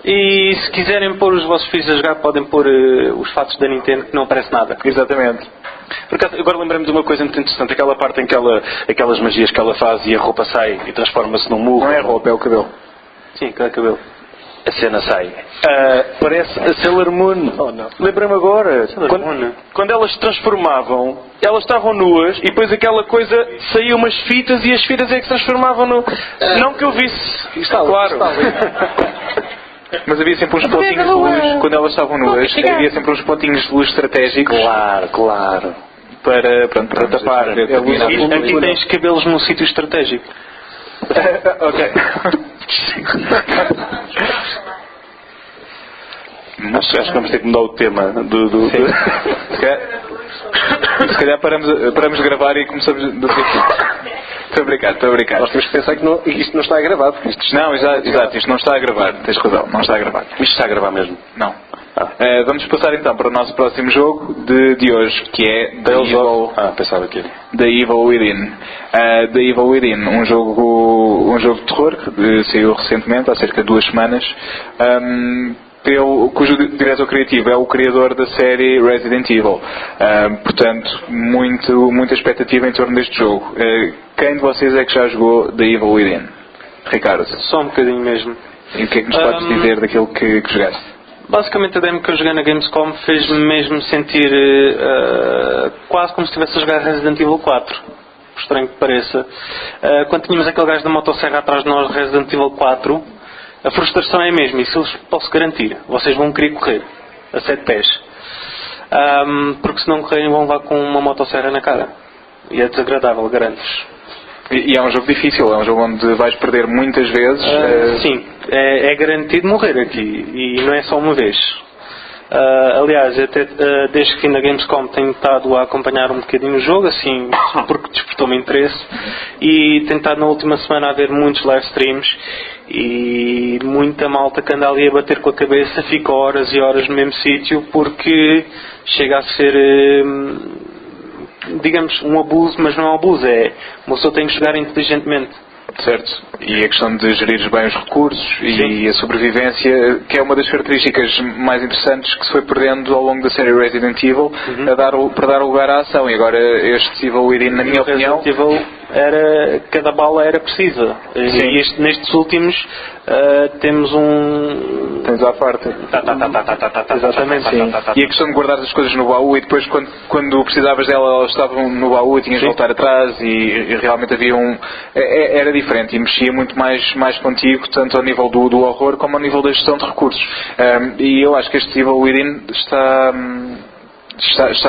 S3: E se quiserem pôr os vossos filhos a jogar, podem pôr os fatos da Nintendo, que não aparece nada.
S1: Exatamente.
S2: Por acaso, agora lembrei-me de uma coisa muito interessante. Aquela parte em que aquelas magias que ela faz e a roupa sai e transforma-se num murro.
S1: Não é roupa, é o cabelo.
S3: Sim, cada cabelo.
S2: A cena sai. Parece a Sailor Moon.
S4: Oh, não.
S2: Lembrei-me agora.
S3: Moon.
S2: Quando elas se transformavam, elas estavam nuas e depois aquela coisa saía umas fitas e as fitas é que se transformavam no... Não que eu visse.
S4: Está
S2: claro.
S1: Mas havia sempre uns pontinhos de luz, quando elas estavam nuas, havia sempre uns pontinhos de luz estratégicos.
S2: Claro.
S1: Para tapar.
S3: Aqui tens cabelos num sítio estratégico.
S1: Ok.
S2: Acho que vamos ter que mudar o tema do...
S1: Se calhar paramos de gravar e começamos do princípio. Estou a brincar.
S4: Nós temos que pensar que isto não está a gravar.
S1: Não, exato, isto não está a gravar. Tens razão, não está a gravar.
S2: Isto está a gravar mesmo?
S1: Não. Vamos passar então para o nosso próximo jogo de hoje, que é The Evil Within. The Evil Within, um jogo de terror que saiu recentemente, há cerca de 2 semanas, cujo diretor criativo é o criador da série Resident Evil. Portanto, muita expectativa em torno deste jogo. Quem de vocês é que já jogou The Evil Within? Ricardo?
S3: Só um bocadinho mesmo.
S1: E o que é que nos podes dizer daquilo que jogaste?
S3: Basicamente a demo que eu joguei na Gamescom fez-me mesmo sentir quase como se estivesse a jogar Resident Evil 4. Por estranho que pareça. Quando tínhamos aquele gajo da motosserra atrás de nós de Resident Evil 4, a frustração é a mesma, isso eu posso garantir. Vocês vão querer correr a 7 pés. Porque se não correrem vão levar com uma motosserra na cara. E é desagradável, garanto-vos.
S1: E é um jogo difícil, é um jogo onde vais perder muitas vezes.
S3: Sim, é garantido morrer aqui. E não é só uma vez. Aliás, até desde que na Gamescom tenho estado a acompanhar um bocadinho o jogo, assim, porque despertou-me interesse, e tenho estado na última semana a ver muitos live streams e muita malta que anda ali a bater com a cabeça, fica horas e horas no mesmo sítio, porque chega a ser, digamos, um abuso, mas não é um abuso, uma pessoa tem que jogar inteligentemente.
S1: Certo, e a questão de gerir bem os recursos e a sobrevivência, que é uma das características mais interessantes que se foi perdendo ao longo da série Resident Evil, para dar lugar à ação. E agora este Evil Within, na minha opinião,
S3: cada bala era precisa. E nestes últimos temos
S1: tens à parte.
S3: Exatamente, sim.
S1: E a questão de guardar as coisas no baú e depois quando precisavas dela elas estavam no baú e tinhas de voltar atrás e realmente havia era diferente e mexia muito mais contigo, tanto ao nível do horror como ao nível da gestão de recursos. E eu acho que este Evil Within está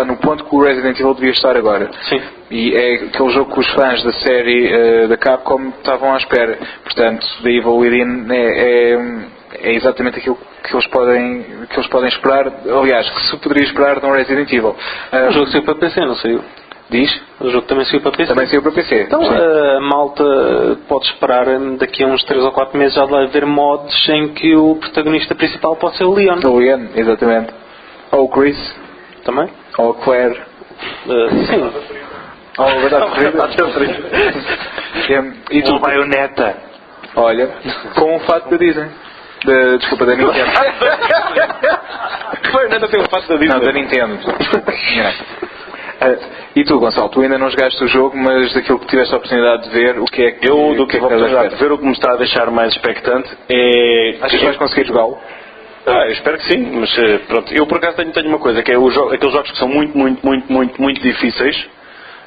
S1: no ponto que o Resident Evil devia estar agora.
S3: Sim.
S1: E é aquele jogo que os fãs da série da Capcom estavam à espera. Portanto, The Evil Within é exatamente aquilo que eles podem esperar. Aliás, que se poderia esperar de um Resident Evil.
S3: O jogo saiu para PC, não saiu?
S1: Diz?
S3: O jogo também saiu para PC.
S1: Também saiu para PC.
S3: Então a malta pode esperar daqui a uns 3 ou 4 meses já vai haver mods em que o protagonista principal pode ser o Leon.
S1: O Leon, exatamente. Ou o Chris.
S3: Também?
S1: Ou a Claire.
S3: Sim.
S1: Ou a verdade E tu,
S2: Baioneta.
S1: olha, com o fato da Disney. Desculpa, da Nintendo.
S2: Baioneta tem o fato da Disney.
S1: Não, da Nintendo. E tu, Gonçalo, tu ainda não jogaste o jogo, mas daquilo que tiveste a oportunidade de ver, o que é que
S2: do que vou precisar de ver, o que me está a deixar mais expectante é...
S1: Achas que vais conseguir jogá-lo?
S2: Eu espero que sim, mas pronto, eu por acaso tenho uma coisa, que é aqueles jogos que são muito difíceis,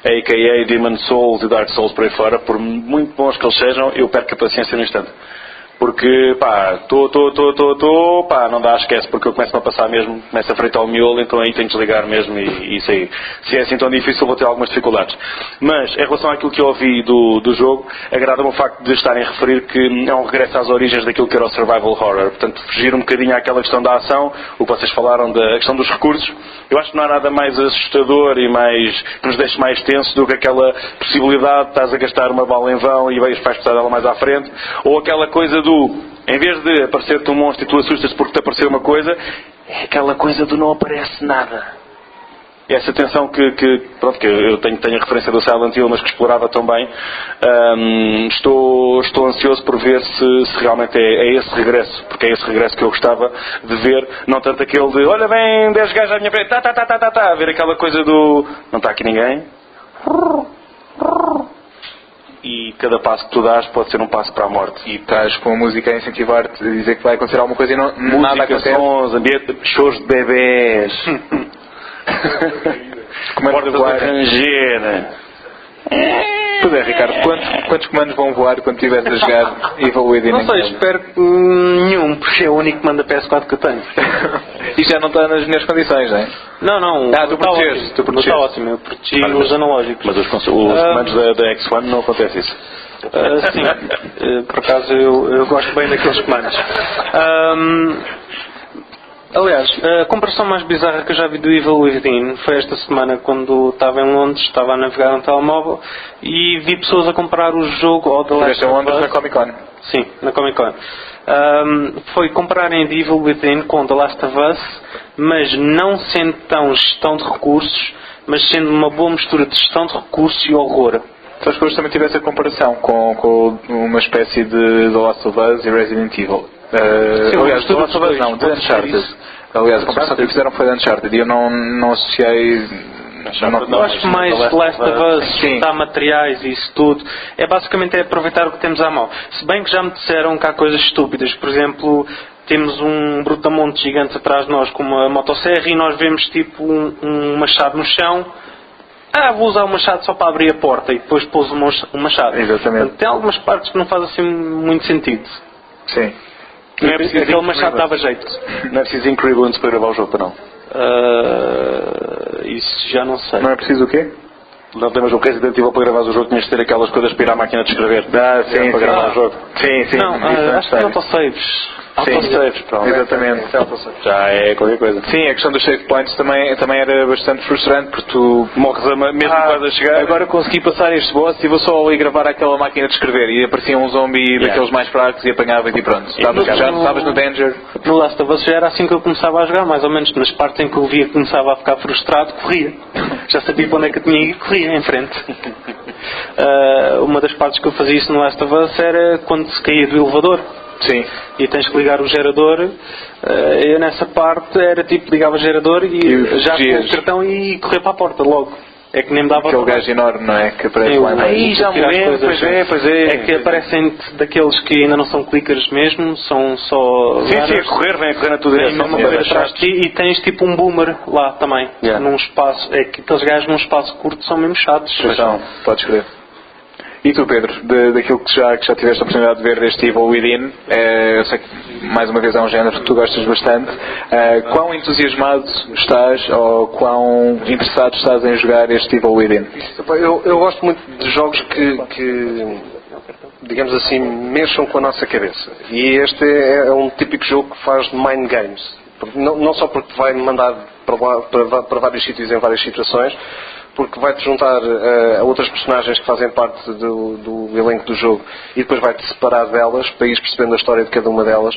S2: a.k.a. Demon Souls e Dark Souls por aí fora, por muito bons que eles sejam, eu perco a paciência no instante. Porque, não dá, esquece, porque eu começo-me a passar mesmo, começo a fritar o miolo, então aí tenho que desligar mesmo e isso aí. Se é assim tão difícil, vou ter algumas dificuldades. Mas, em relação àquilo que eu ouvi do jogo, agrada-me o facto de estarem a referir que é um regresso às origens daquilo que era o survival horror. Portanto, fugir um bocadinho àquela questão da ação, o que vocês falaram da questão dos recursos. Eu acho que não há nada mais assustador e que nos deixe mais tenso do que aquela possibilidade de estás a gastar uma bala em vão e vais precisar dela mais à frente, ou aquela coisa em vez de aparecer-te um monstro e tu assustas porque te apareceu uma coisa, é aquela coisa do não aparece nada. E essa tensão que eu tenho a referência do Silent Hill, mas que explorava tão bem, estou ansioso por ver se realmente é esse regresso, porque é esse regresso que eu gostava de ver, não tanto aquele de, olha bem, 10 gajos à minha frente, ver aquela coisa do, não está aqui ninguém, e cada passo que tu dás pode ser um passo para a morte.
S1: E estás com a música a incentivar-te a dizer que vai acontecer alguma coisa e nada acontece.
S2: Sons, ambiente, shows de bebés. Portas a ranger.
S1: Pois é, Ricardo, quantos comandos vão voar quando estiveres a jogar Evil Within?
S3: Não sei, espero que nenhum, porque é o único comando da PS4 que eu tenho.
S1: E já não está nas melhores condições, não é?
S3: Não.
S1: Tu protegeste.
S3: Está ótimo, eu protegi os analógicos.
S2: Mas os comandos da X1 não acontece isso.
S3: Sim, por acaso eu gosto bem daqueles comandos. Aliás, a comparação mais bizarra que eu já vi do Evil Within foi esta semana, quando estava em Londres, estava a navegar no telemóvel e vi pessoas a comparar o jogo ao The Last of Us.
S1: Londres na Comic Con.
S3: Sim, na Comic Con. Foi compararem The Evil Within com The Last of Us, mas não sendo tão gestão de recursos, mas sendo uma boa mistura de gestão de recursos e horror.
S1: Sabes que hoje também tive essa comparação com uma espécie de The Last of Us e Resident Evil. Aliás, The Last of Us não, The Uncharted. Aliás, a comparação que fizeram foi The Uncharted e eu não associei...
S3: Eu acho mais The Last of Us, juntar materiais e isso tudo, basicamente aproveitar o que temos à mão. Se bem que já me disseram que há coisas estúpidas, por exemplo, temos um brutamonte gigante atrás de nós com uma motosserra e nós vemos tipo um machado no chão. Vou usar o machado só para abrir a porta e depois pôs o machado.
S1: Exatamente.
S3: Portanto, tem algumas partes que não fazem assim muito sentido.
S1: Sim.
S2: Não é preciso
S3: aquele machado dava jeito.
S2: Não é preciso Incredibles para gravar o jogo, não?
S3: Isso já não sei.
S1: Não é preciso o quê?
S2: Não temos o Resident Evil para gravar o jogo, tinhas de ter aquelas coisas para ir à máquina de escrever.
S1: Sim,
S2: para gravar o jogo.
S1: Sim.
S3: Não, acho que não autosaves.
S1: Autosaves, exatamente.
S2: Já é qualquer coisa.
S1: Sim, a questão dos save points também era bastante frustrante porque tu
S2: morres mesmo quase a chegar.
S1: Agora consegui passar este boss e vou só ali gravar aquela máquina de escrever e aparecia um zombie daqueles mais fracos e apanhava e pronto. Já estavas no danger.
S3: No Last of Us já era assim que eu começava a jogar, mais ou menos. Nas partes em que eu via que começava a ficar frustrado, corria. Já sabia para onde é que eu tinha ido e corria em frente. Uma das partes que eu fazia isso no Last of Us era quando se caía do elevador.
S1: Sim.
S3: E tens que ligar o gerador. Eu nessa parte era tipo, ligava o gerador e já com o cartão e correr para a porta logo. É que nem me dava
S1: aquele gajo enorme, não é? Que aparece lá
S3: em já me lembro,
S2: pois é.
S3: É que aparecem daqueles que ainda não são clickers mesmo, são só...
S2: Sim, a correr, vem a correr na tua direção.
S3: Mesmo a correr atrás de ti e tens tipo um boomer lá também. Num espaço, é que aqueles gajos num espaço curto são mesmo chatos.
S1: Então, podes crer. E tu, Pedro, daquilo que já tiveste a oportunidade de ver deste Evil Within, eu sei que mais uma vez é um género que tu gostas bastante, quão entusiasmado estás ou quão interessado estás em jogar este Evil Within?
S4: Eu gosto muito de jogos que digamos assim, mexam com a nossa cabeça. E este é um típico jogo que faz mind games. Não só porque te vai mandar para vários sítios em várias situações, porque vai-te juntar a outras personagens que fazem parte do elenco do jogo e depois vai-te separar delas para ir percebendo a história de cada uma delas,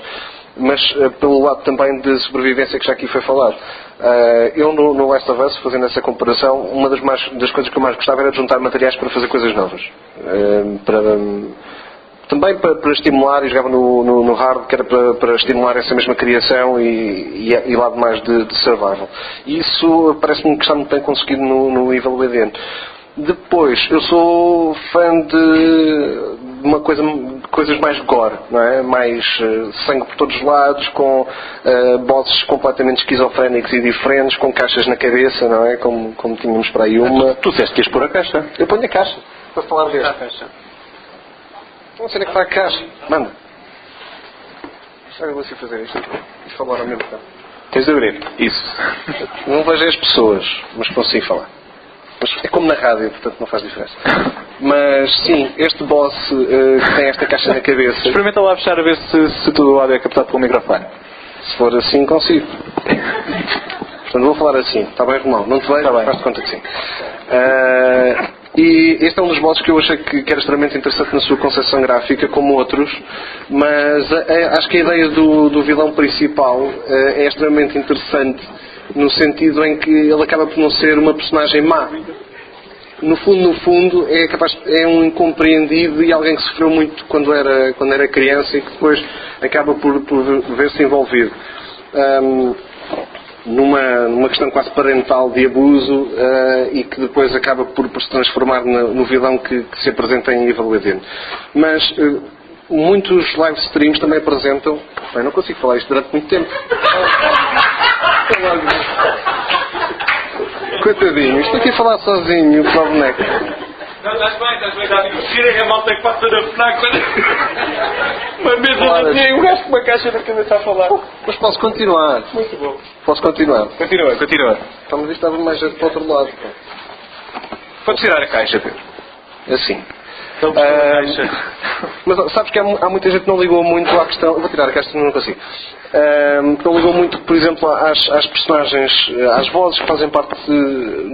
S4: mas pelo lado também de sobrevivência que já aqui foi falado. Eu no Last of Us, fazendo essa comparação, uma das coisas que eu mais gostava era de juntar materiais para fazer coisas novas. Também para estimular, e jogava no hard, que era para estimular essa mesma criação e lado mais de survival. E isso parece-me que está muito bem conseguido no Evil Within. Depois, eu sou fã de coisas mais gore, não é? Mais sangue por todos os lados, com bosses completamente esquizofrénicos e diferentes, com caixas na cabeça, não é? Como tínhamos para aí uma.
S2: Tu disseste que ias pôr a caixa?
S4: Eu ponho a caixa, para falar deste. Não sei nem que está a caixa. Manda. Eu vou fazer isto e falar ao mesmo tempo.
S1: Tens de abrir. Isso.
S4: Não vejo as pessoas, mas consigo falar. Mas é como na rádio, portanto não faz diferença. Mas sim, este boss que tem esta caixa na cabeça...
S1: Experimenta lá fechar a ver se todo o lado é captado pelo microfone.
S4: Se for assim, consigo. Portanto vou falar assim. Está bem, irmão? Não te vejo? Está bem. Faz de conta que sim. E este é um dos bosses que eu achei que era extremamente interessante na sua concepção gráfica, como outros, mas acho que a ideia do vilão principal é extremamente interessante, no sentido em que ele acaba por não ser uma personagem má. No fundo, é um incompreendido e alguém que sofreu muito quando era criança e que depois acaba por ver-se envolvido. Numa questão quase parental de abuso e que depois acaba por se transformar no vilão que se apresenta em Evil Within. Mas muitos live streams também apresentam... Bem, não consigo falar isto durante muito tempo. Coitadinho, estou aqui a falar sozinho para o boneco.
S1: Estás bem, já digo. Tirem a malta que passa na FNAC. Mas mesmo assim, o gajo com uma caixa na cabeça a falar.
S4: Mas posso continuar.
S1: Muito bom.
S4: Posso continuar.
S1: Continua.
S4: Então, mas isto estava mais para o outro lado.
S1: Podes tirar a caixa, Pedro.
S4: Assim. Mas sabes que há muita gente que não ligou muito à questão. Vou tirar a caixa, não consigo. Que não ligou muito, por exemplo, às personagens, às vozes que fazem parte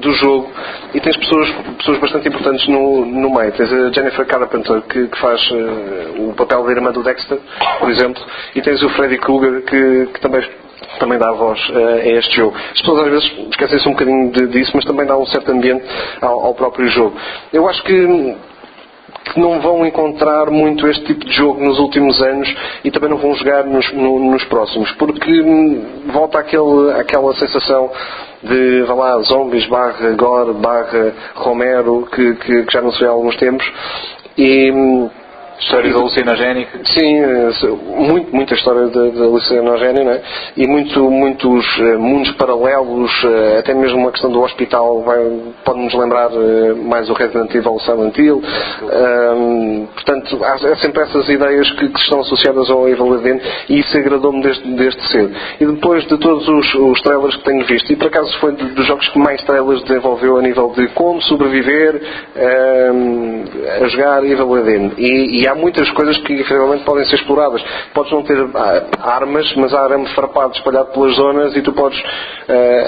S4: do jogo, e tens pessoas bastante importantes no meio. Tens a Jennifer Carpenter que faz o papel da irmã do Dexter, por exemplo, e tens o Freddy Krueger que também dá a voz a este jogo. As pessoas às vezes esquecem-se um bocadinho disso, mas também dá um certo ambiente ao próprio jogo. Eu acho que não vão encontrar muito este tipo de jogo nos últimos anos e também não vão jogar nos próximos, porque volta àquela sensação de, vá lá, zombies, gore, Romero, que já não se vê há alguns tempos, e
S1: histórias alucinogénicas.
S4: Sim, muita história de alucinogénia, não é? E muitos mundos paralelos, até mesmo uma questão do hospital pode-nos lembrar mais o Resident Evil Silent Hill. Portanto, há sempre essas ideias que estão associadas ao Evil Within, e isso agradou-me desde cedo. E depois de todos os trailers que tenho visto, e por acaso foi dos jogos que mais trailers desenvolveu a nível de como sobreviver a jogar Evil Within. E há muitas coisas que efetivamente podem ser exploradas. Podes não ter armas, mas há arame farpado espalhado pelas zonas e tu podes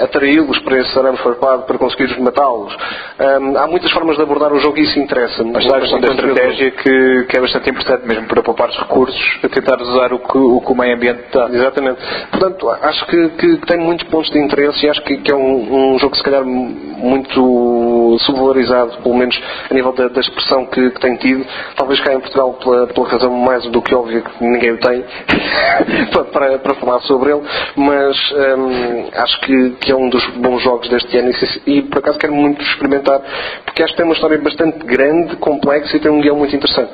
S4: atraí-los para esse arame farpado para conseguires matá-los. Há muitas formas de abordar o jogo e isso interessa-me.
S1: Mas há a questão da estratégia que é bastante importante mesmo para poupar os recursos, a tentar usar o que o meio ambiente dá.
S4: Exatamente. Portanto, acho que tem muitos pontos de interesse e acho que é um jogo se calhar muito subvalorizado, pelo menos a nível da expressão que tem tido. Talvez cá em Portugal pela razão mais do que óbvia que ninguém o tem para falar sobre ele, mas acho que é um dos bons jogos deste ano e por acaso quero muito experimentar, porque acho que tem uma história bastante grande, complexa e tem um guião muito interessante.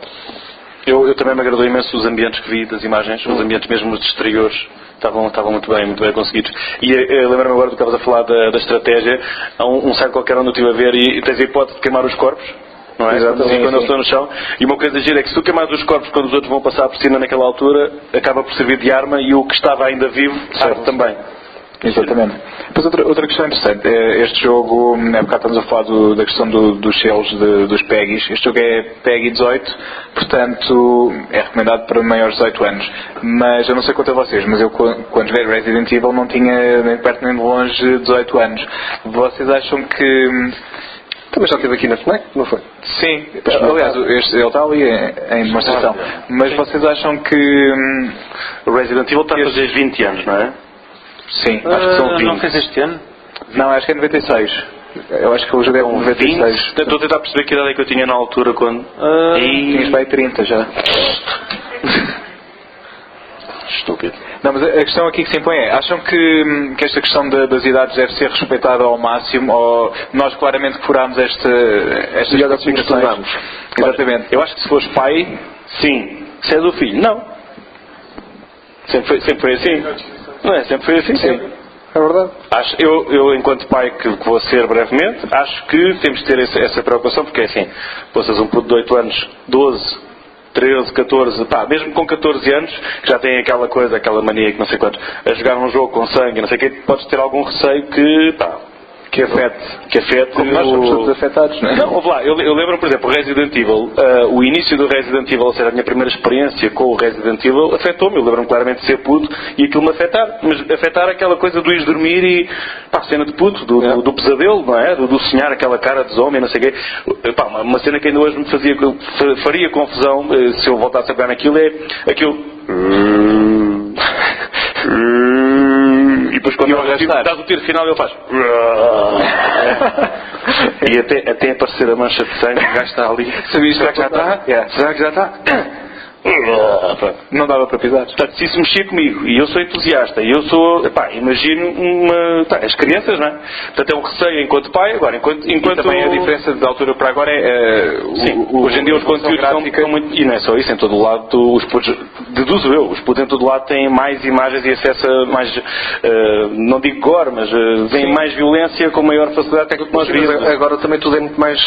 S2: Eu também me agradou imenso os ambientes que vi das imagens, os ambientes mesmo dos exteriores. Estavam muito bem conseguidos. E lembro-me agora do que estavas a falar da estratégia. Há um site qualquer onde eu estive a ver e tens a hipótese de queimar os corpos, não é?
S4: Exatamente,
S2: quando eles estão no chão. E uma coisa gira é que se tu queimares os corpos quando os outros vão passar por cima naquela altura, acaba por servir de arma e o que estava ainda vivo arde também.
S1: Exatamente. Depois outra questão interessante, este jogo, há bocado estamos a falar da questão dos selos dos PEGIs. Este jogo é PEGI 18, portanto é recomendado para maiores de 18 anos. Mas eu não sei quanto a vocês, mas eu quando joguei Resident Evil não tinha nem perto nem de longe 18 anos. Vocês acham que...
S4: Também já esteve aqui na FNAC, não foi?
S1: Sim, aliás, ele está ali em demonstração. Mas vocês acham que
S2: o Resident Evil está a fazer 20 anos, não é?
S1: Sim, acho que são 20.
S3: Não fez este ano?
S1: Não, acho que é 96. Eu acho que o jogo é 96.
S2: Estou a tentar perceber que idade é que eu tinha na altura quando...
S1: Tinhas bem 30 já.
S2: Estúpido.
S1: Não, mas a questão aqui que se impõe é, acham que esta questão das idades deve ser respeitada ao máximo, ou nós claramente que furámos estas classificações? Exatamente.
S2: Eu acho que se fores pai, sim. Se és o filho, não. Sempre foi assim. Não é? Sempre foi assim, sim.
S4: É verdade.
S2: Eu enquanto pai que vou ser brevemente, acho que temos de ter essa preocupação, porque é assim, possas um puto de 8 anos, 12, 13, 14, mesmo com 14 anos, que já tem aquela coisa, aquela mania que não sei quanto, a jogar um jogo com sangue, não sei o que, podes ter algum receio que afete
S1: como nós somos todos afetados, não é?
S2: Não, ouve lá, eu lembro, por exemplo, o Resident Evil, o início do Resident Evil, ser a minha primeira experiência com o Resident Evil, afetou-me. Eu lembro-me claramente de ser puto e aquilo me afetar. Mas afetar aquela coisa do ir dormir e, cena de puto, do pesadelo, não é? Do sonhar aquela cara de zombie, não sei o quê. Uma cena que ainda hoje me faria confusão, se eu voltasse a pegar naquilo, é aquilo... E depois quando dás o tiro final ele faz e até aparecer a mancha de sangue, o gajo está ali. Será que já está? Será que já está?
S1: Não dava para pisar.
S2: Portanto, se isso mexia comigo, e eu sou entusiasta, e eu sou, imagino as crianças, não é? Portanto, é um receio enquanto pai, agora, enquanto
S1: também a diferença de altura para agora é...
S2: hoje em dia os conteúdos são muito... E não é só isso, em todo o lado, os putos deduzo eu, os putos em todo lado têm mais imagens e acesso a mais, não digo gore, mas vem mais violência com maior facilidade que aquilo que nós vimos.
S4: Agora também tudo é muito mais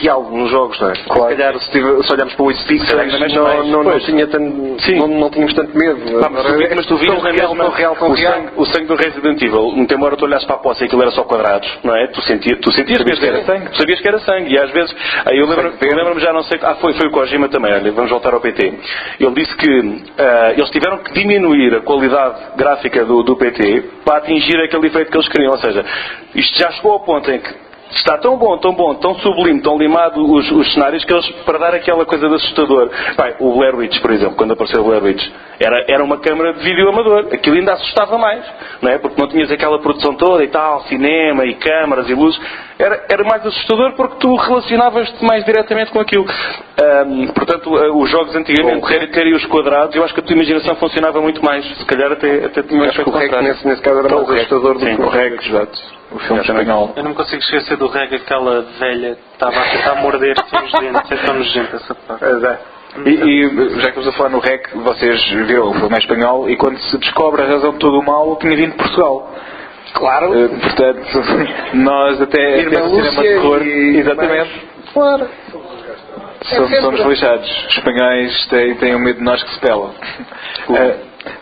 S4: real nos jogos, não é? Claro. Se calhar se olharmos para o White Pixels não tínhamos tanto medo.
S2: Mas tu vias o sangue do Resident Evil, embora tu olhasses para a poça e aquilo era só quadrados, não é? Tu sentias que era sangue. Tu sabias que era sangue. E às vezes, eu lembro-me já não sei, foi o Kojima também, olha, vamos voltar ao PT. Ele disse que eles tiveram que diminuir a qualidade gráfica do PT para atingir aquele efeito que eles queriam. Ou seja, isto já chegou ao ponto em que está tão bom, tão sublime, tão limado os cenários que eles, para dar aquela coisa de assustador. Pai, o Blair Witch, por exemplo, quando apareceu o Blair Witch, era uma câmara de vídeo amador. Aquilo ainda assustava mais, não é? Porque não tinhas aquela produção toda e tal, cinema e câmaras e luzes. Era mais assustador porque tu relacionavas-te mais diretamente com aquilo. Portanto, os jogos antigamente, o Hereditary e os quadrados, eu acho que a tua imaginação funcionava muito mais. Se calhar até tinha um efeito contrário.
S4: Nesse caso era mais assustador do que
S2: o Reg, exato. O filme espanhol.
S3: Eu não me consigo esquecer do Reg, aquela velha estava a tentar morder-se nojento. É tão nojento essa parte.
S1: E já que estamos a falar no REC, vocês viram o filme espanhol e quando se descobre a razão de todo o mal, tinha vindo de Portugal.
S4: Claro.
S1: Portanto, nós até cinema de terror. Exatamente.
S4: Claro.
S1: Somos lixados. Os espanhóis têm um medo de nós que se pelam.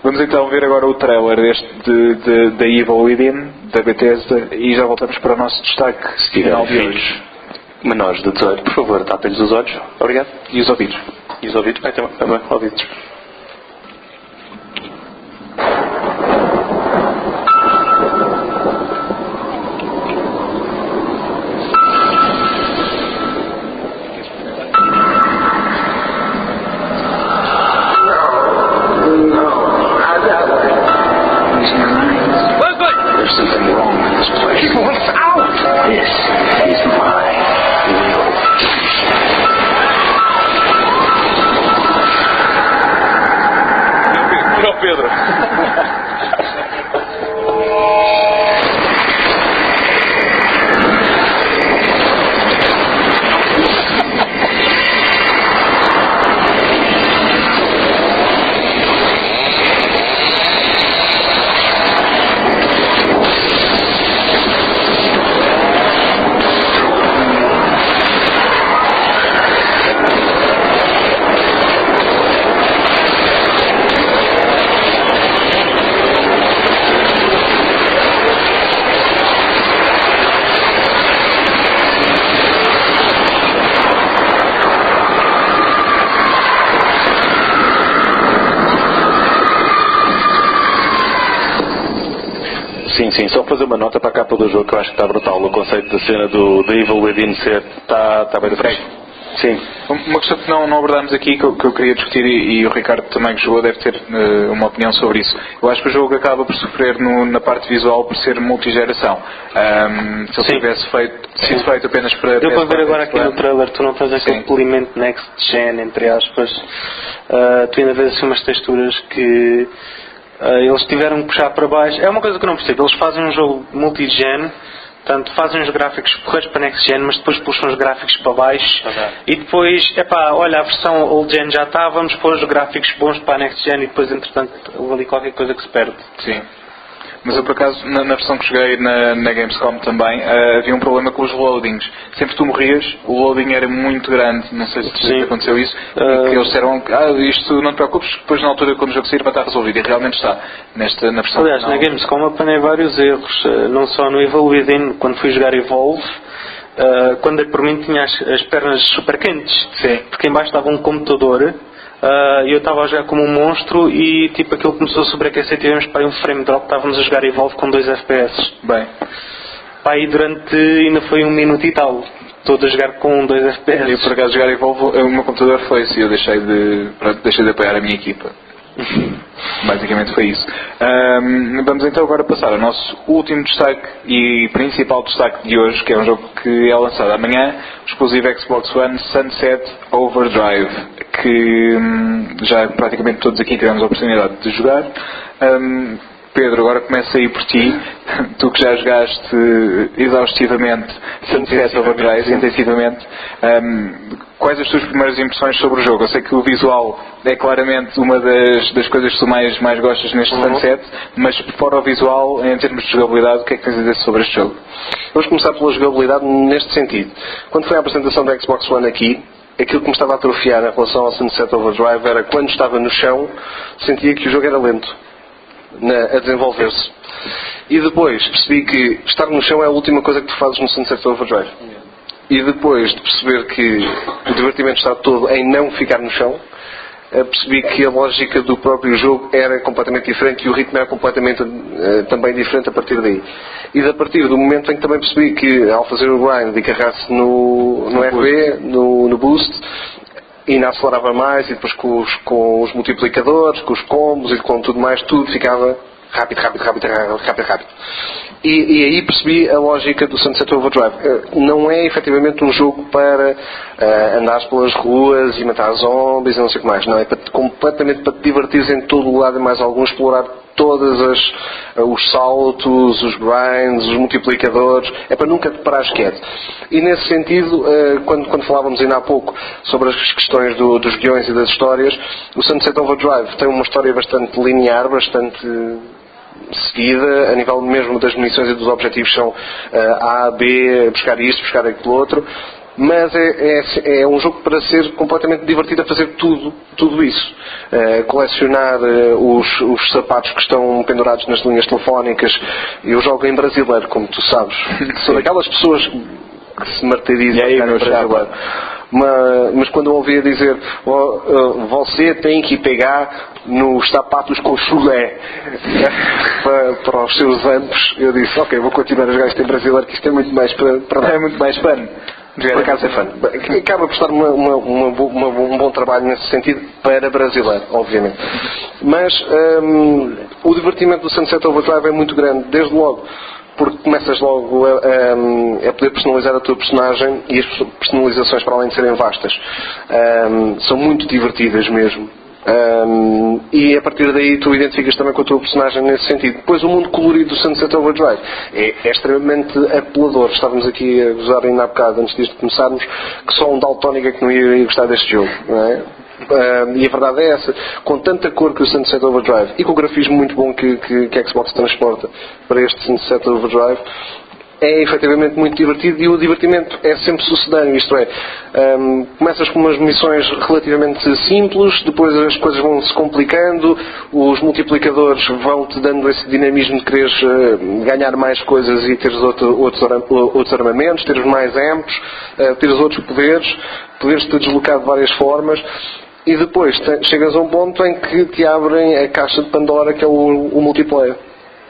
S1: Vamos então ver agora o trailer da Evil Within, da Bethesda, e já voltamos para o nosso destaque final de hoje.
S2: Menores de 18, por favor, tapem-lhes os olhos. Obrigado.
S1: E os ouvidos.
S2: E os ouvidos? Também ouvidos.
S5: There's something wrong with this place. He wants out! This is my will.
S1: Não, Pedro.
S2: Sim, só fazer uma nota para a capa do jogo que eu acho que está brutal. O conceito da cena do Evil Within está bem da frente. Sim.
S1: Uma questão que não abordámos aqui, que eu queria discutir, e o Ricardo também que jogou deve ter uma opinião sobre isso. Eu acho que o jogo acaba por sofrer na parte visual por ser multigeração. Se ele tivesse sido feito apenas para...
S3: Deu para ver agora aqui no trailer, tu não tens aquele polimento next gen, entre aspas. Tu ainda vês assim umas texturas que... eles tiveram que puxar para baixo. É uma coisa que eu não percebo. Eles fazem um jogo multi-gen, portanto fazem os gráficos porreiros para next gen, mas depois puxam os gráficos para baixo. E depois, olha, a versão old gen já está, vamos pôr os gráficos bons para a next gen e depois entretanto houve ali qualquer coisa que se perde.
S1: Sim. Mas eu por acaso, na versão que joguei na Gamescom também, havia um problema com os loadings. Sempre que tu morrias, o loading era muito grande. Não sei se aconteceu isso. Que eles disseram, isto não te preocupes, depois na altura quando o jogo sair vai estar resolvido. E realmente está, na versão
S3: aliás,
S1: final.
S3: Na Gamescom apanhei vários erros. Não só no Evil Within, quando fui jogar Evolve, quando eu por mim tinha as pernas super quentes.
S1: Sim.
S3: Porque em baixo estava um computador. E eu estava a jogar como um monstro e tipo aquilo começou a sobreaquecer, tivemos para um frame drop, estávamos a jogar Evolve com 2 FPS.
S1: Bem.
S3: E durante ainda foi 1 minuto e tal, todo a jogar com 2 FPS.
S1: Eu por acaso jogar Evolve, o meu computador foi-se e eu deixei de apoiar a minha equipa. Basicamente foi isso. Vamos então agora passar ao nosso último destaque e principal destaque de hoje, que é um jogo que é lançado amanhã, exclusivo Xbox One, Sunset Overdrive, que já praticamente todos aqui tivemos a oportunidade de jogar. Pedro, agora começa a ir por ti. Tu que já jogaste exaustivamente Sunset Overdrive, intensivamente. quais as tuas primeiras impressões sobre o jogo? Eu sei que o visual é claramente uma das coisas que tu mais gostas neste Sunset, mas fora o visual, em termos de jogabilidade, o que é que tens a dizer sobre este jogo?
S4: Vamos começar pela jogabilidade neste sentido. Quando foi a apresentação da Xbox One aqui, aquilo que me estava a atrofiar em relação ao Sunset Overdrive era quando estava no chão, sentia que o jogo era lento a desenvolver-se. E depois percebi que estar no chão é a última coisa que tu fazes no Sunset Overdrive. E depois de perceber que o divertimento está todo em não ficar no chão, percebi que a lógica do próprio jogo era completamente diferente e o ritmo era completamente também diferente a partir daí. E a partir do momento em que também percebi que ao fazer o grind e carregar-se no RB, no boost, e ainda acelerava mais e depois com os multiplicadores, com os combos e com tudo mais, tudo ficava rápido. E aí percebi a lógica do Sunset Overdrive. Não é efetivamente um jogo para andares pelas ruas e matar zombies e não sei o que mais. Não, é completamente para te divertires em todo o lado e mais algum, explorar todos os saltos, os grinds, os multiplicadores. É para nunca te parares quieto. E nesse sentido, quando falávamos ainda há pouco sobre as questões dos guiões e das histórias, o Sunset Overdrive tem uma história bastante linear, bastante seguida, a nível mesmo das munições e dos objetivos são A, B, buscar isto, buscar aquilo outro, mas é um jogo para ser completamente divertido a fazer tudo isso. Colecionar os sapatos que estão pendurados nas linhas telefónicas. Eu jogo em brasileiro, como tu sabes. Sou daquelas pessoas que se martirizam em brasileiro. Mas quando eu ouvia dizer você tem que pegar nos sapatos com chulé para os seus amplos, eu disse, ok, vou continuar a jogar isto em brasileiro, que isto é muito mais para
S1: É muito mais fun.
S4: Por acaso é fã. Acaba por estar um bom trabalho nesse sentido para brasileiro, obviamente. Mas o divertimento do Sunset Overdrive é muito grande, desde logo porque começas logo a poder personalizar a tua personagem e as personalizações, para além de serem vastas, são muito divertidas mesmo. E a partir daí tu identificas também com a tua personagem nesse sentido. Depois o mundo colorido do Sunset Overdrive é extremamente apelador. Estávamos aqui a gozar ainda há bocado, antes disto começarmos, que só um daltónico é que não ia gostar deste jogo, não é? E a verdade é essa, com tanta cor que o Sunset Overdrive e com o grafismo muito bom que a Xbox transporta para este Sunset Overdrive, é efetivamente muito divertido e o divertimento é sempre sucedâneo, isto é, começas com umas missões relativamente simples, depois as coisas vão se complicando, os multiplicadores vão-te dando esse dinamismo de quereres ganhar mais coisas e teres outros armamentos, teres mais amplos, teres outros poderes-te deslocar de várias formas. E depois chegas a um ponto em que te abrem a caixa de Pandora, que é o multiplayer.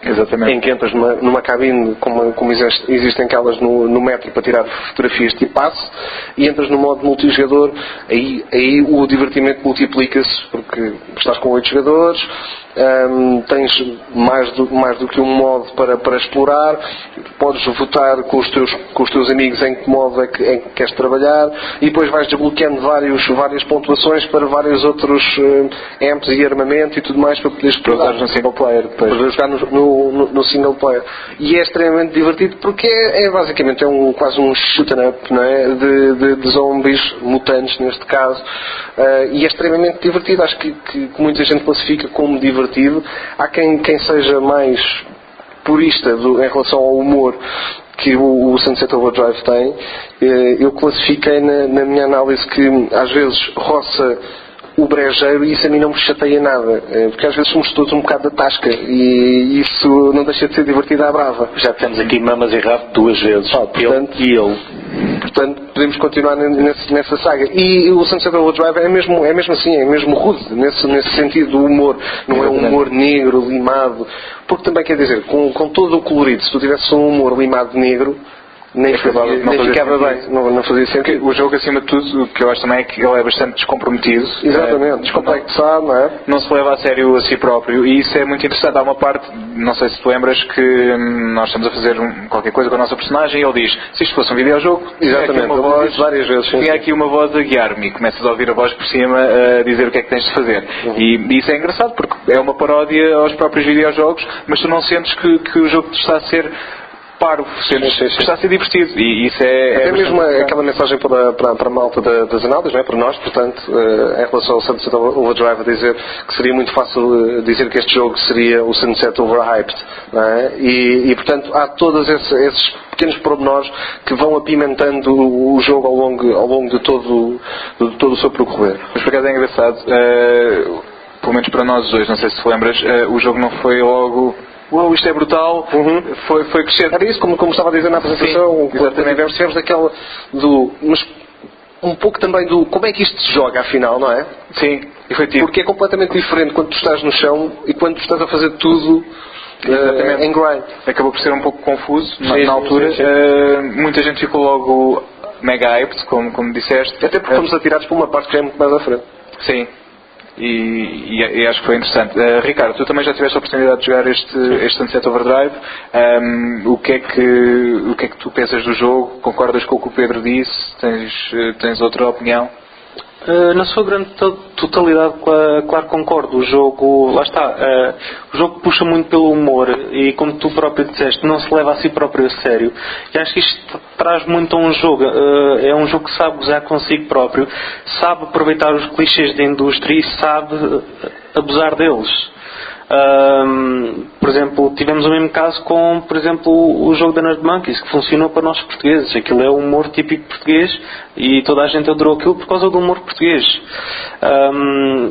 S1: Exatamente.
S4: Em que entras numa cabine como existem aquelas no metro para tirar fotografias tipo passe, e entras no modo multijogador, aí o divertimento multiplica-se, porque estás com 8 jogadores, tens mais do que um modo para explorar, podes votar com os teus amigos em que modo é que queres trabalhar, e depois vais desbloqueando várias pontuações para vários outros amps e armamento e tudo mais para poderes explorar
S1: no single player,
S4: para jogar no single player. E é extremamente divertido porque é basicamente quase um shoot-'em up, não é? de zombies, mutantes neste caso, e é extremamente divertido. Acho que muita gente classifica como divertido. Há quem seja mais purista em relação ao humor que o Sunset Overdrive tem. Eu classifiquei na minha análise que às vezes roça o brejeiro, e isso a mim não me chateia nada, porque às vezes somos todos um bocado da tasca e isso não deixa de ser divertido à brava.
S2: Já temos aqui mamas e rabo 2 vezes,
S4: portanto,
S2: ele.
S4: Portanto, podemos continuar nessa saga. E o Sunset Overdrive é mesmo assim, é mesmo rude, nesse sentido do humor. Não é um humor negro, limado, porque também quer dizer, com todo o colorido, se tu tivesse um humor limado negro, nem ficava bem, não fazia sentido.
S1: O jogo, acima de tudo, o que eu acho também é que ele é bastante descomprometido.
S4: Exatamente, descomplexado, não é?
S1: Não se leva a sério a si próprio, e isso é muito interessante. Há uma parte, não sei se te lembras, que nós estamos a fazer qualquer coisa com a nossa personagem e ele diz, se isto fosse um videojogo,
S4: exatamente, uma voz, várias vezes,
S1: tinha aqui uma voz a guiar-me, e começas a ouvir a voz por cima a dizer o que é que tens de fazer. E isso é engraçado, porque é uma paródia aos próprios videojogos, mas tu não sentes que o jogo te está a ser parvo, está a ser divertido. E isso é...
S4: Até mesmo aquela mensagem para a malta das Analdas, não é? Para nós, portanto, em relação ao Sunset Overdrive, a dizer que seria muito fácil dizer que este jogo seria o Sunset Overhyped, não é? E portanto, há todos esses pequenos pormenores que vão apimentando o jogo ao longo de todo o seu percorrer.
S1: Mas por acaso é engraçado, pelo menos para nós dois, não sei se te lembras, o jogo não foi logo... Uau, isto é brutal, foi crescendo.
S4: Era isso, como estava a dizer na apresentação, tivemos daquela mas um pouco também do como é que isto se joga afinal, não é?
S1: Sim, efetivo.
S4: Porque é completamente diferente quando tu estás no chão e quando tu estás a fazer tudo em grind.
S1: Acabou por ser um pouco confuso na altura. Sim. Muita gente ficou logo mega hyped, como disseste.
S4: Até porque fomos atirados para uma parte que é muito mais à frente.
S1: Sim. E acho que foi interessante. Ricardo, tu também já tiveste a oportunidade de jogar este Sunset Overdrive. O que é que tu pensas do jogo? Concordas com o que o Pedro disse? Tens outra opinião?
S3: Na sua grande totalidade, claro, concordo. O jogo, lá está, o jogo puxa muito pelo humor e, como tu próprio disseste, não se leva a si próprio a sério. E acho que isto traz muito a um jogo. É um jogo que sabe gozar consigo próprio, sabe aproveitar os clichês da indústria e sabe abusar deles. Por exemplo, tivemos o mesmo caso com, por exemplo, o jogo da Nerd Monkeys, que funcionou para nós portugueses. Aquilo é o humor típico português e toda a gente adorou aquilo por causa do humor português.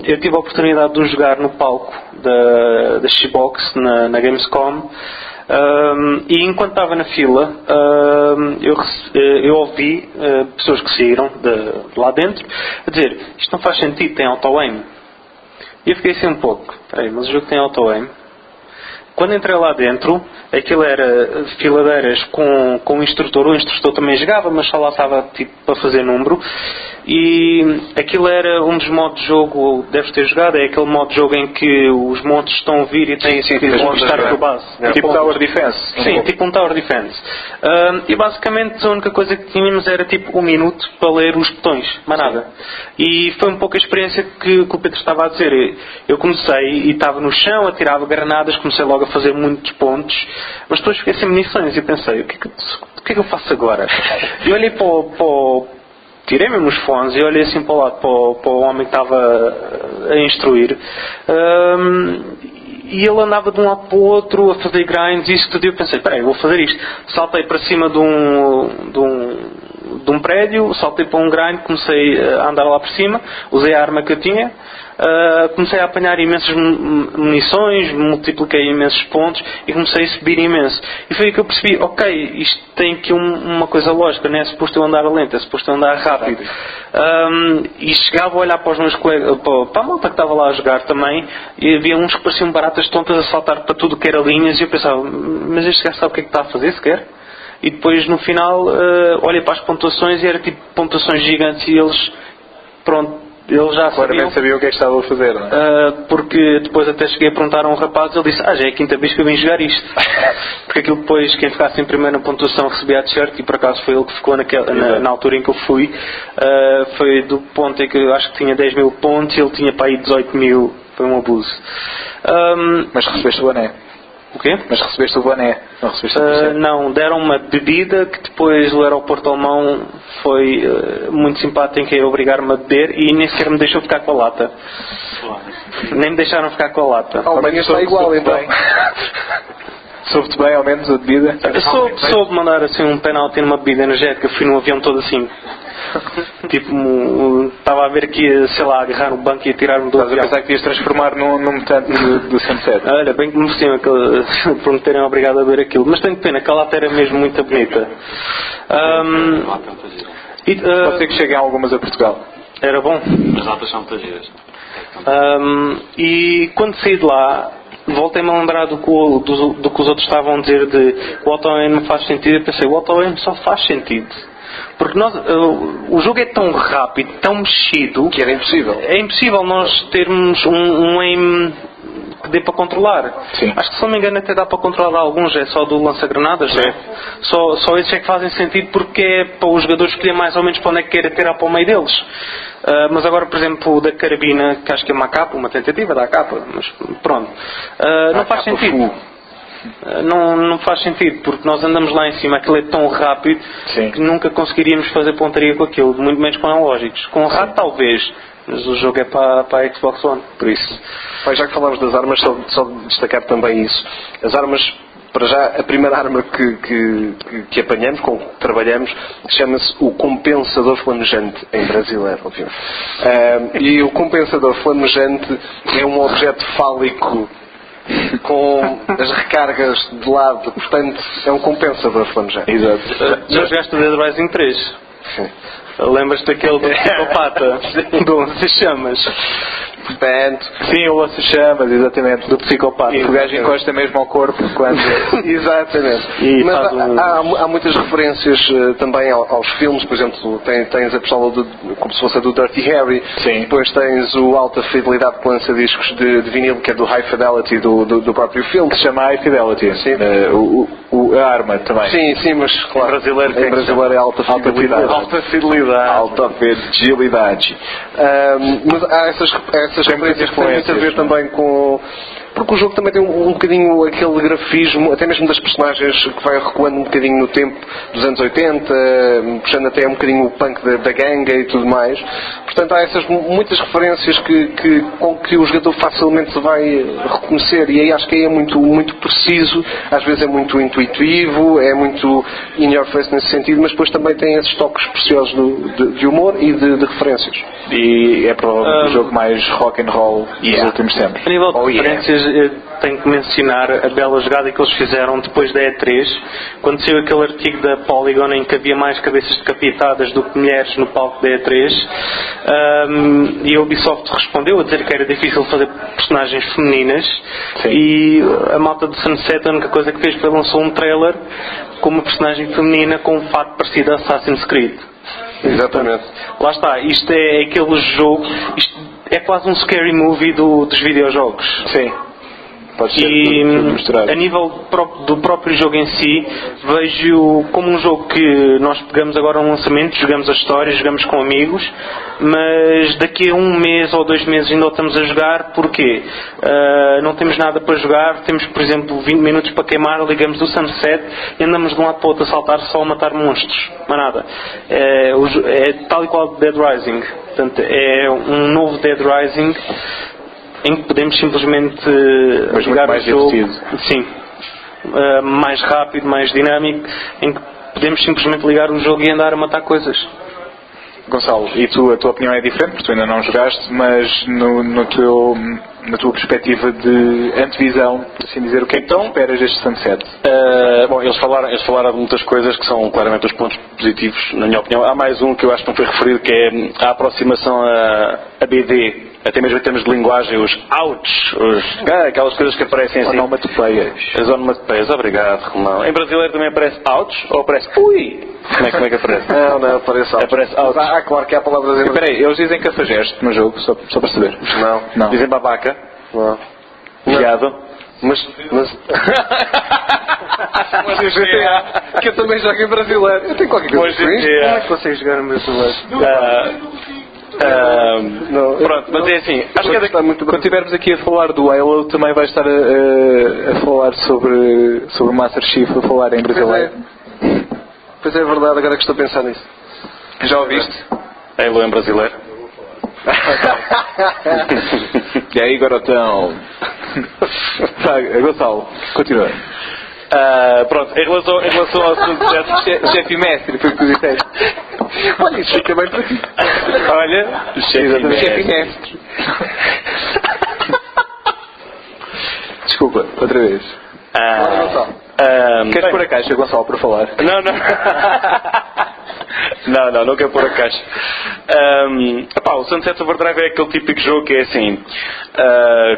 S3: Eu tive a oportunidade de o jogar no palco da Xbox na Gamescom. E enquanto estava na fila, eu ouvi pessoas que saíram de lá dentro a dizer: isto não faz sentido, tem auto-aim. E eu fiquei assim um pouco, mas o jogo tem auto-aim. Quando entrei lá dentro, aquilo era filadeiras com o instrutor também jogava, mas só lá estava tipo para fazer número. E aquilo era um dos modos de jogo, deves ter jogado, é aquele modo de jogo em que os monstros estão a vir e têm que estar por base.
S1: Tipo Tower Defense.
S3: Sim, tipo um Tower Defense. E basicamente a única coisa que tínhamos era tipo 1 minuto para ler os botões, mais nada. E foi um pouco a experiência que o Pedro estava a dizer. Eu comecei e estava no chão, atirava granadas, comecei logo a fazer muitos pontos, mas depois fiquei sem munições e pensei: o que é que eu faço agora? E olhei tirei mesmo os fones e olhei assim para o lado, para o homem que estava a instruir, e ele andava de um lado para o outro a fazer grinds e isso tudo. E eu pensei: peraí, vou fazer isto. Saltei para cima de um prédio, saltei para um grind, comecei a andar lá por cima, usei a arma que eu tinha, comecei a apanhar imensas munições, multipliquei imensos pontos e comecei a subir imenso. E foi aí que eu percebi: ok, isto tem aqui uma coisa lógica, não é suposto eu andar lento, é suposto eu andar rápido. E chegava a olhar para os meus colegas, para a malta que estava lá a jogar também, e havia uns que pareciam baratas tontas a saltar para tudo que era linhas, e eu pensava: mas este gajo sabe o que é que está a fazer sequer? E depois no final olhei para as pontuações e era tipo pontuações gigantes e eles já
S1: sabiam o que é que estavam a fazer, não é?
S3: Porque depois até cheguei a perguntar a um rapaz, ele disse: já é a 5ª vez que eu vim jogar isto. Porque aquilo depois, quem ficasse em primeira pontuação recebia a t-shirt, e por acaso foi ele que ficou na altura em que eu fui. Foi do ponto em que eu acho que tinha 10 mil pontos e ele tinha para aí 18 mil. Foi um abuso.
S1: Mas recebeste o boné?
S3: O quê?
S1: Mas recebeste o boné, não recebeste o
S3: não, deram uma bebida que depois o aeroporto alemão foi muito simpático em obrigar-me a beber e nem sequer me deixou ficar com a lata. Nem me deixaram ficar com a lata.
S4: A Alemanha está igual então.
S1: Soube-te bem ao menos a bebida?
S3: Soube mandar assim um penalti numa bebida energética. Fui no avião todo assim. Tipo, estava a ver que ia, sei lá, agarrar um banco e atirar-me do avião.
S1: Estás a pensar que ias transformar num mutante do Sunset?
S3: Olha, bem que me mereciam por me terem obrigado a ver aquilo. Mas tenho pena, que a lata era mesmo muito bonita.
S1: Pode ser que cheguem algumas a Portugal.
S3: Era bom.
S2: As latas são muitas giras.
S3: E quando saí de lá, voltei-me a lembrar do que os outros estavam a dizer de o auto-aim não faz sentido. Eu pensei: o auto-aim só faz sentido porque o jogo é tão rápido, tão mexido,
S4: que era impossível.
S3: É impossível nós termos um aim que dê para controlar.
S1: Sim.
S3: Acho que, se não me engano, até dá para controlar alguns, é só do lança-granadas, não é? Só esses é que fazem sentido, porque é para os jogadores escolher mais ou menos para onde é que quer atirar para o meio deles. Mas agora, por exemplo, da carabina, que acho que é uma tentativa da capa, mas pronto, não faz sentido. Não faz sentido, porque nós andamos lá em cima, aquilo é tão rápido que nunca conseguiríamos fazer pontaria com aquilo, muito menos com analógicos. Com o rato talvez, mas o jogo é para a Xbox One, por isso.
S4: Já que falámos das armas, só destacar também isso. As armas, para já, a primeira arma que apanhamos, com que trabalhamos, chama-se o compensador flamejante, em brasileiro, obviamente. E o compensador flamejante é um objeto fálico com as recargas de lado, portanto, é um compensador flamejante.
S1: Exato.
S3: Já jogaste o Dead Rising 3?
S4: Sim.
S3: Lembras-te daquele do psicopata? Do Lança-Chamas?
S4: Portanto,
S1: sim, o Lança-Chamas, exatamente, do psicopata. O gajo encosta mesmo ao corpo quando...
S4: Exatamente.
S3: E
S4: mas
S3: faz
S4: há muitas referências também aos filmes, por exemplo, tens a pistola como se fosse a do Dirty Harry.
S1: Sim.
S4: Depois tens o alta fidelidade que lança discos de vinil, que é do High Fidelity do próprio filme.
S1: Que se chama High Fidelity.
S4: Sim.
S1: A arma também.
S4: Sim, mas claro,
S3: em brasileiro
S4: é alta fidelidade.
S3: Alta fidelidade.
S4: Alta fidelidade. Mas há essas referências que têm muito a ver também com... Porque o jogo também tem um bocadinho aquele grafismo, até mesmo das personagens, que vai recuando um bocadinho no tempo dos anos 80, puxando até um bocadinho o punk da ganga e tudo mais. Portanto, há essas muitas referências com que o jogador facilmente vai reconhecer, e aí acho que é muito preciso, às vezes é muito intuitivo, é muito in your face nesse sentido, mas depois também tem esses toques preciosos de humor e de referências.
S1: E é provavelmente o jogo mais rock and roll dos últimos tempos.
S3: A nível de referências, tenho que mencionar a bela jogada que eles fizeram depois da E3, quando saiu aquele artigo da Polygon em que havia mais cabeças decapitadas do que mulheres no palco da E3, e a Ubisoft respondeu a dizer que era difícil fazer personagens femininas. Sim. E a malta do Sunset, a única coisa que fez foi lançar um trailer com uma personagem feminina com um fato parecido a Assassin's Creed.
S4: Exatamente.
S3: Lá está, isto é aquele jogo, isto é quase um scary movie dos videojogos.
S1: Sim. Pode ser
S3: E a nível do próprio jogo em si, vejo como um jogo que nós pegamos agora no lançamento, jogamos a história, jogamos com amigos, mas daqui a 1 mês ou 2 meses ainda estamos a jogar. Porquê? Não temos nada para jogar, temos, por exemplo, 20 minutos para queimar, ligamos o Sunset e andamos de um lado para o outro a saltar só a matar monstros, mas nada. É tal e qual Dead Rising. Portanto, é um novo Dead Rising em que podemos simplesmente jogar o jogo, sim, mais rápido, mais dinâmico, em que podemos simplesmente ligar o jogo e andar a matar coisas.
S1: Gonçalo, e a tua opinião é diferente, porque tu ainda não jogaste, mas na tua perspectiva de antevisão, por assim dizer, o que é que tu esperas deste Sunset?
S2: Bom, eles falaram de muitas coisas que são claramente os pontos positivos, na minha opinião. Há mais um que eu acho que não foi referido, que é a aproximação a BD, até mesmo em termos de linguagem, os outs, aquelas coisas que aparecem assim. As onomatopeias, obrigado, Romão. Em brasileiro também aparece outs ou aparece ui? Como é que aparece?
S4: Não, aparece outs.
S2: Aparece outs.
S4: Claro que há palavras em...
S1: Espera aí, eles dizem cafajeste no jogo, só para saber.
S4: Não.
S2: Dizem babaca.
S4: Não.
S2: Viado.
S4: Mas GTA, que eu também jogo em brasileiro. Eu tenho qualquer coisa com isto.
S3: Como é que vocês jogaram em brasileiro?
S2: Pronto, mas é assim, acho que
S1: quando estivermos aqui a falar do Halo, também vai estar a falar sobre o Master Chief, a falar em brasileiro.
S4: Pois é verdade, agora que estou a pensar nisso.
S1: Já ouviste?
S2: Halo em brasileiro.
S1: E aí, garotão? Gonçalo, continua.
S2: Pronto, em relação ao assunto de
S1: chefe mestre, foi o que tu disseste.
S4: Olha, isso fica bem para ti.
S2: Olha,
S1: chefe mestre. Desculpa, outra vez. Queres pôr a caixa, Gonçalo, para falar?
S2: Não quero pôr a caixa. O Sunset Overdrive é aquele típico jogo que é assim,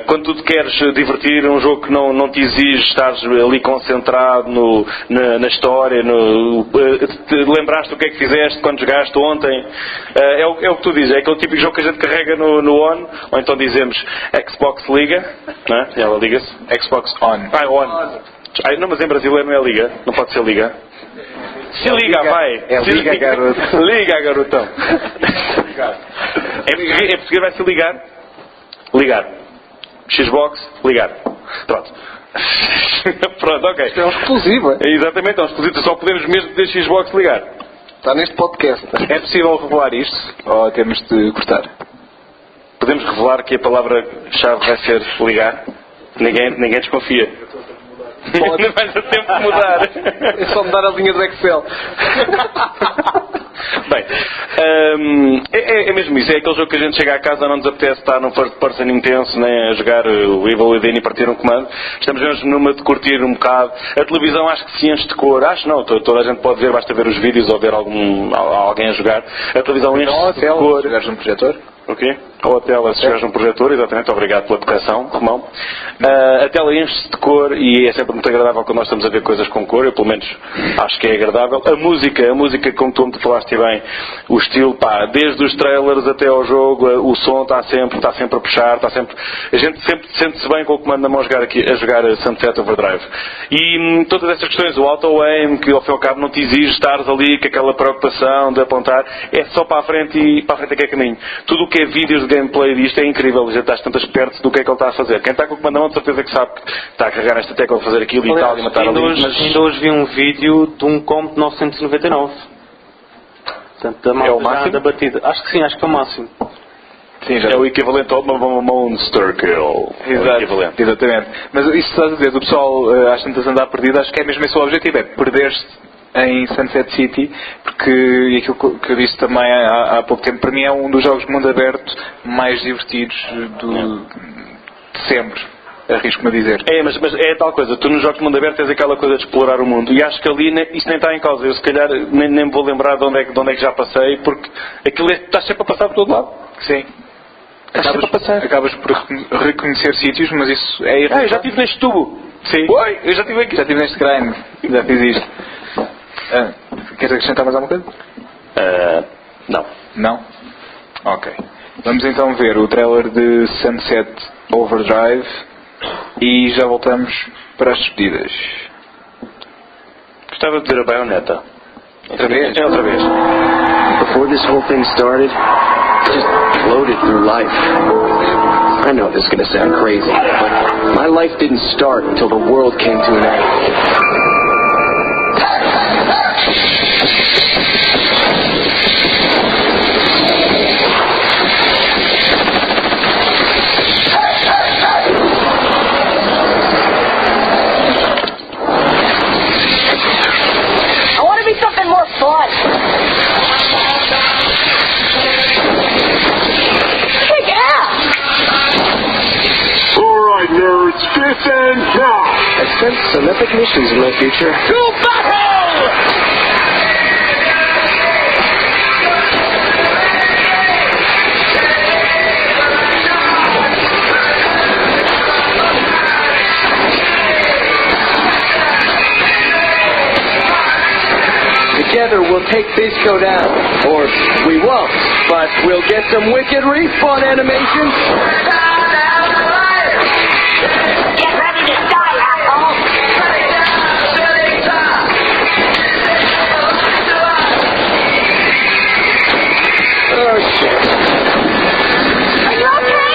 S2: quando tu te queres divertir, um jogo que não te exige estar ali concentrado na história, te lembraste o que é que fizeste quando jogaste ontem, é o que tu dizes, é aquele típico jogo que a gente carrega no on, ou então dizemos Xbox Liga, não é? Ela liga-se,
S1: Xbox On.
S2: On. Não, mas em brasileiro não é Liga, não pode ser Liga. Se liga, vai.
S4: Liga, garoto.
S2: Liga, garotão. Em português vai se ligar. Ligar. Xbox, ligar. Pronto. Pronto, ok.
S4: É um exclusivo, é?
S2: Exatamente, é um exclusivo. Só podemos mesmo ter Xbox ligar.
S4: Está neste podcast.
S1: É possível revelar isto? Ou temos de cortar?
S2: Podemos revelar que a palavra-chave vai ser ligar? Ninguém desconfia.
S4: Pode.
S2: Vais a tempo de mudar.
S4: É só mudar a linha do Excel.
S2: Bem, é mesmo isso. É aquele jogo que a gente chega à casa, não nos apetece estar num first person intenso, nem a jogar o Evil Within e partir um comando. Estamos mesmo numa de curtir um bocado. A televisão acho que se enche de cor. Acho não, toda a gente pode ver, basta ver os vídeos ou ver alguém a jogar. A televisão enche-se de cor.
S1: Jogares num projetor?
S2: O quê? Ou a tela, se jogares num projetor, exatamente, obrigado pela correção, Romão. A tela enche-se de cor e é sempre muito agradável quando nós estamos a ver coisas com cor, eu pelo menos acho que é agradável. A música como tu me falaste bem, o estilo, pá, desde os trailers até ao jogo, o som está sempre a puxar, a gente sempre sente-se bem com o comando na mão a jogar Sunset Overdrive. E todas essas questões, o auto-aim, que ao fim e ao cabo não te exige estares ali com aquela preocupação de apontar, é só para a frente e para a frente é que é caminho. Tudo o que é vídeos de gameplay disto é incrível, já estás tantas perto do que é que ele está a fazer. Quem está com o comando na mão de certeza que sabe que está a carregar nesta tecla, fazer aquilo e tal, e matar ali.
S3: Mas ainda hoje vi um vídeo de um combo de 999. Portanto, a
S2: É o máximo?
S3: da batida. Acho que sim, acho que é o máximo.
S1: Sim, já.
S2: É o equivalente ao Monster Kill.
S1: Exato, exatamente. Mas isso estás a dizer, do pessoal às tantas andar perdido, acho que é mesmo esse o objetivo, é perder-se em Sunset City, porque aquilo que eu disse também há pouco tempo, para mim é um dos jogos de mundo aberto mais divertidos de sempre, arrisco-me a dizer.
S2: Mas é tal coisa, tu nos jogos de mundo aberto tens aquela coisa de explorar o mundo, e acho que ali isso nem está em causa. Eu se calhar nem me vou lembrar de onde é que já passei, porque aquilo estás sempre a passar por todo lado.
S1: Sim. Acabas por reconhecer sítios, mas isso é
S2: eu já estive neste tubo.
S1: Sim.
S2: Oi, eu já estive aqui.
S1: Já estive neste crime. Já fiz isto. Queres acrescentar mais alguma coisa?
S2: Não.
S1: Não? Ok. Vamos então ver o trailer de Sunset Overdrive e já voltamos para as despedidas.
S2: Gostava de dizer a baioneta.
S1: Outra vez?
S2: É outra vez.
S8: Before this whole thing started, I just floated through life. I know this is going to sound crazy, but my life didn't start until the world came to an end.
S6: I want to be something more fun. Kick ass!
S5: Alright, nerds, fifth and count!
S8: I sense some epic missions in my future.
S5: To battle!
S8: Together we'll take Bisco down. Or we won't, but we'll get some wicked respawn animations.
S6: Get ready to die, asshole!
S8: Oh shit.
S6: Are you okay?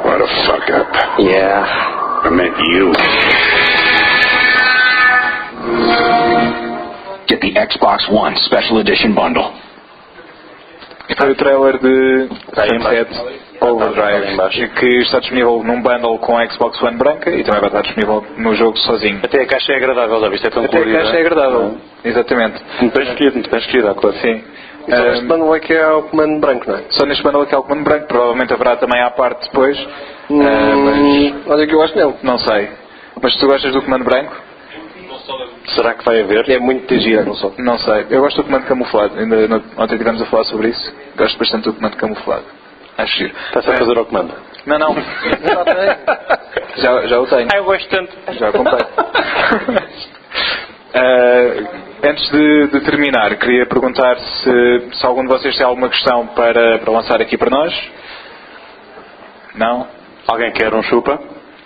S5: What a fuck up.
S8: Yeah.
S5: I meant you. Get the Xbox One Special Edition Bundle.
S1: Foi o trailer de Sunset Overdrive, que está disponível num bundle com a Xbox One branca e também vai estar disponível no jogo sozinho.
S2: Até a caixa é agradável, já viste? É tão
S1: Até a
S2: colorida.
S1: caixa é agradável. Exatamente.
S2: Muito bem escolhido, há claro.
S1: Sim.
S4: E só este bundle é que é o comando branco, não é?
S1: Só neste bundle que é o comando branco, provavelmente haverá também à parte depois. Mas
S4: Olha que eu acho que não.
S1: não sei. Mas tu gostas do comando branco?
S2: Será que vai haver?
S4: É muito gira, não só.
S1: Não sei. Eu gosto do comando camuflado. Ainda ontem estivemos a falar sobre isso. Gosto bastante do comando camuflado. Acho giro.
S2: Está-se a fazer ao comando?
S1: Não. já o tenho.
S2: Eu gosto tanto.
S1: Já comprei. Antes de terminar, queria perguntar se algum de vocês tem alguma questão para lançar aqui para nós. Não?
S2: Alguém quer um chupa?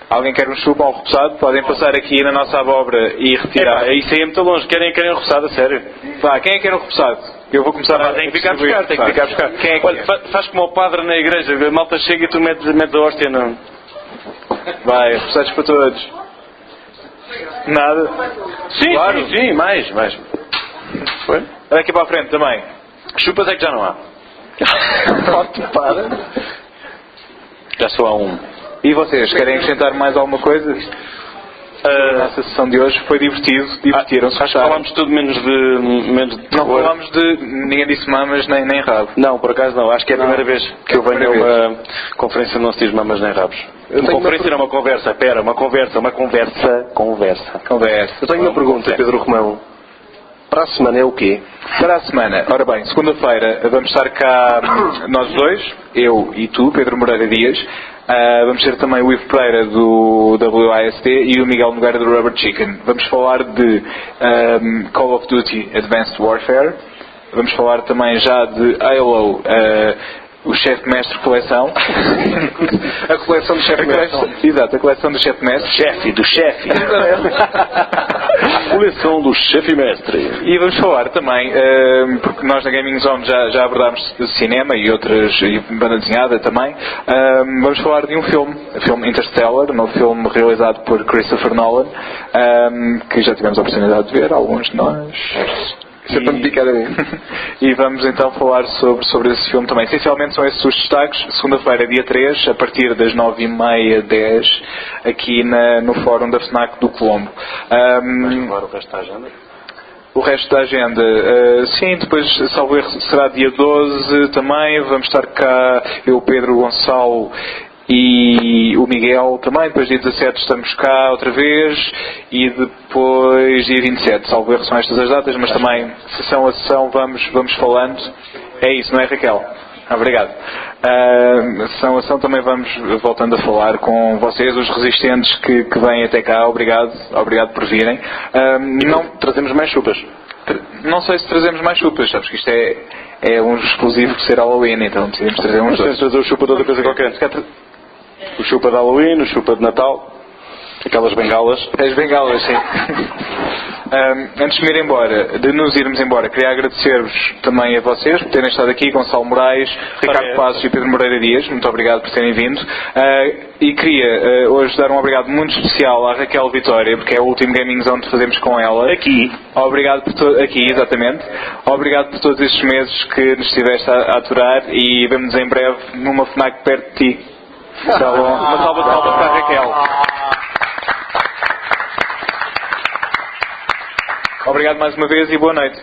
S1: Alguém quer um chupa ou um repousado? Podem passar aqui na nossa abóbora e retirar.
S2: Isso aí é muito longe. Querem um repousado, a sério?
S1: Vá, quem é que quer um repousado? Eu vou começar a...
S2: Tem que ficar a buscar,
S1: Quem é que
S2: Olha, faz como o padre na igreja. A malta chega e tu metes a hóstia no...
S1: Vai, receitas para todos. Nada?
S2: Sim,
S1: Claro.
S2: sim, mais. Foi?
S1: Olha aqui para a frente também.
S2: Chupas é que já não há.
S4: Para.
S2: Já só há um.
S1: E vocês, querem acrescentar mais alguma coisa? A nossa sessão de hoje foi divertiram-se.
S2: Acho que falámos tudo menos de
S1: Não
S2: terror.
S1: falámos de... Ninguém disse mamas nem rabo.
S2: Não, por acaso não. Acho que é a primeira vez que eu venho a uma conferência onde não se diz mamas nem rabos. Uma conferência não, uma conversa. Pera, uma conversa.
S1: Conversa.
S4: Eu tenho uma pergunta, Pedro Romão. Para a semana é o quê?
S1: Para a semana, ora bem, segunda-feira vamos estar cá nós dois, eu e tu, Pedro Moreira Dias. Vamos ter também o Ivo Pereira do WASD e o Miguel Nogueira do Rubber Chicken. Vamos falar de Call of Duty Advanced Warfare. Vamos falar também já de Halo, o chefe mestre coleção.
S4: A coleção do chefe mestre.
S1: Exato, a coleção do chefe mestre.
S2: Do chefe. Coleção do chefe mestre.
S1: E vamos falar também, porque nós na Gaming Zone já abordámos cinema e outras, e banda desenhada também. Vamos falar de um filme, o filme Interstellar, um novo filme realizado por Christopher Nolan, que já tivemos a oportunidade de ver, alguns de nós.
S4: Isso é para me picar a mim.
S1: E vamos então falar sobre esse filme também. Essencialmente são esses os destaques. Segunda-feira, dia 3, a partir das 9h30, 10, aqui no fórum da FNAC do Colombo.
S2: Agora o resto da agenda?
S1: O resto da agenda, sim, depois, salvo erro, será dia 12 também. Vamos estar cá, eu, Pedro, Gonçalo e o Miguel também. Depois dia 17 estamos cá outra vez e depois dia 27, salvo erro, são estas as datas, mas também sessão a sessão vamos falando. É isso, não é, Raquel? Obrigado. Sessão a sessão também vamos voltando a falar com vocês, os resistentes que vêm até cá. Obrigado por virem.
S2: Não trazemos mais chupas.
S1: Não sei se trazemos mais chupas, sabes que isto é um exclusivo de ser Halloween, então decidimos trazer uns dois.
S2: Trazer o chupa de outra coisa qualquer. O chupa de Halloween, o chupa de Natal, aquelas bengalas.
S1: As bengalas, sim. Antes de nos irmos embora, queria agradecer-vos também a vocês por terem estado aqui, Gonçalo Moraes, Ricardo Passos e Pedro Moreira Dias. Muito obrigado por terem vindo. E queria hoje dar um obrigado muito especial à Raquel Vitória, porque é o último Gaming Zone que fazemos com ela.
S2: Aqui.
S1: Obrigado aqui, exatamente. Obrigado por todos estes meses que nos estiveste a aturar e vemo-nos em breve numa FNAC perto de ti. Tá bom. Uma salva de palmas para a Raquel. Obrigado mais uma vez e boa noite.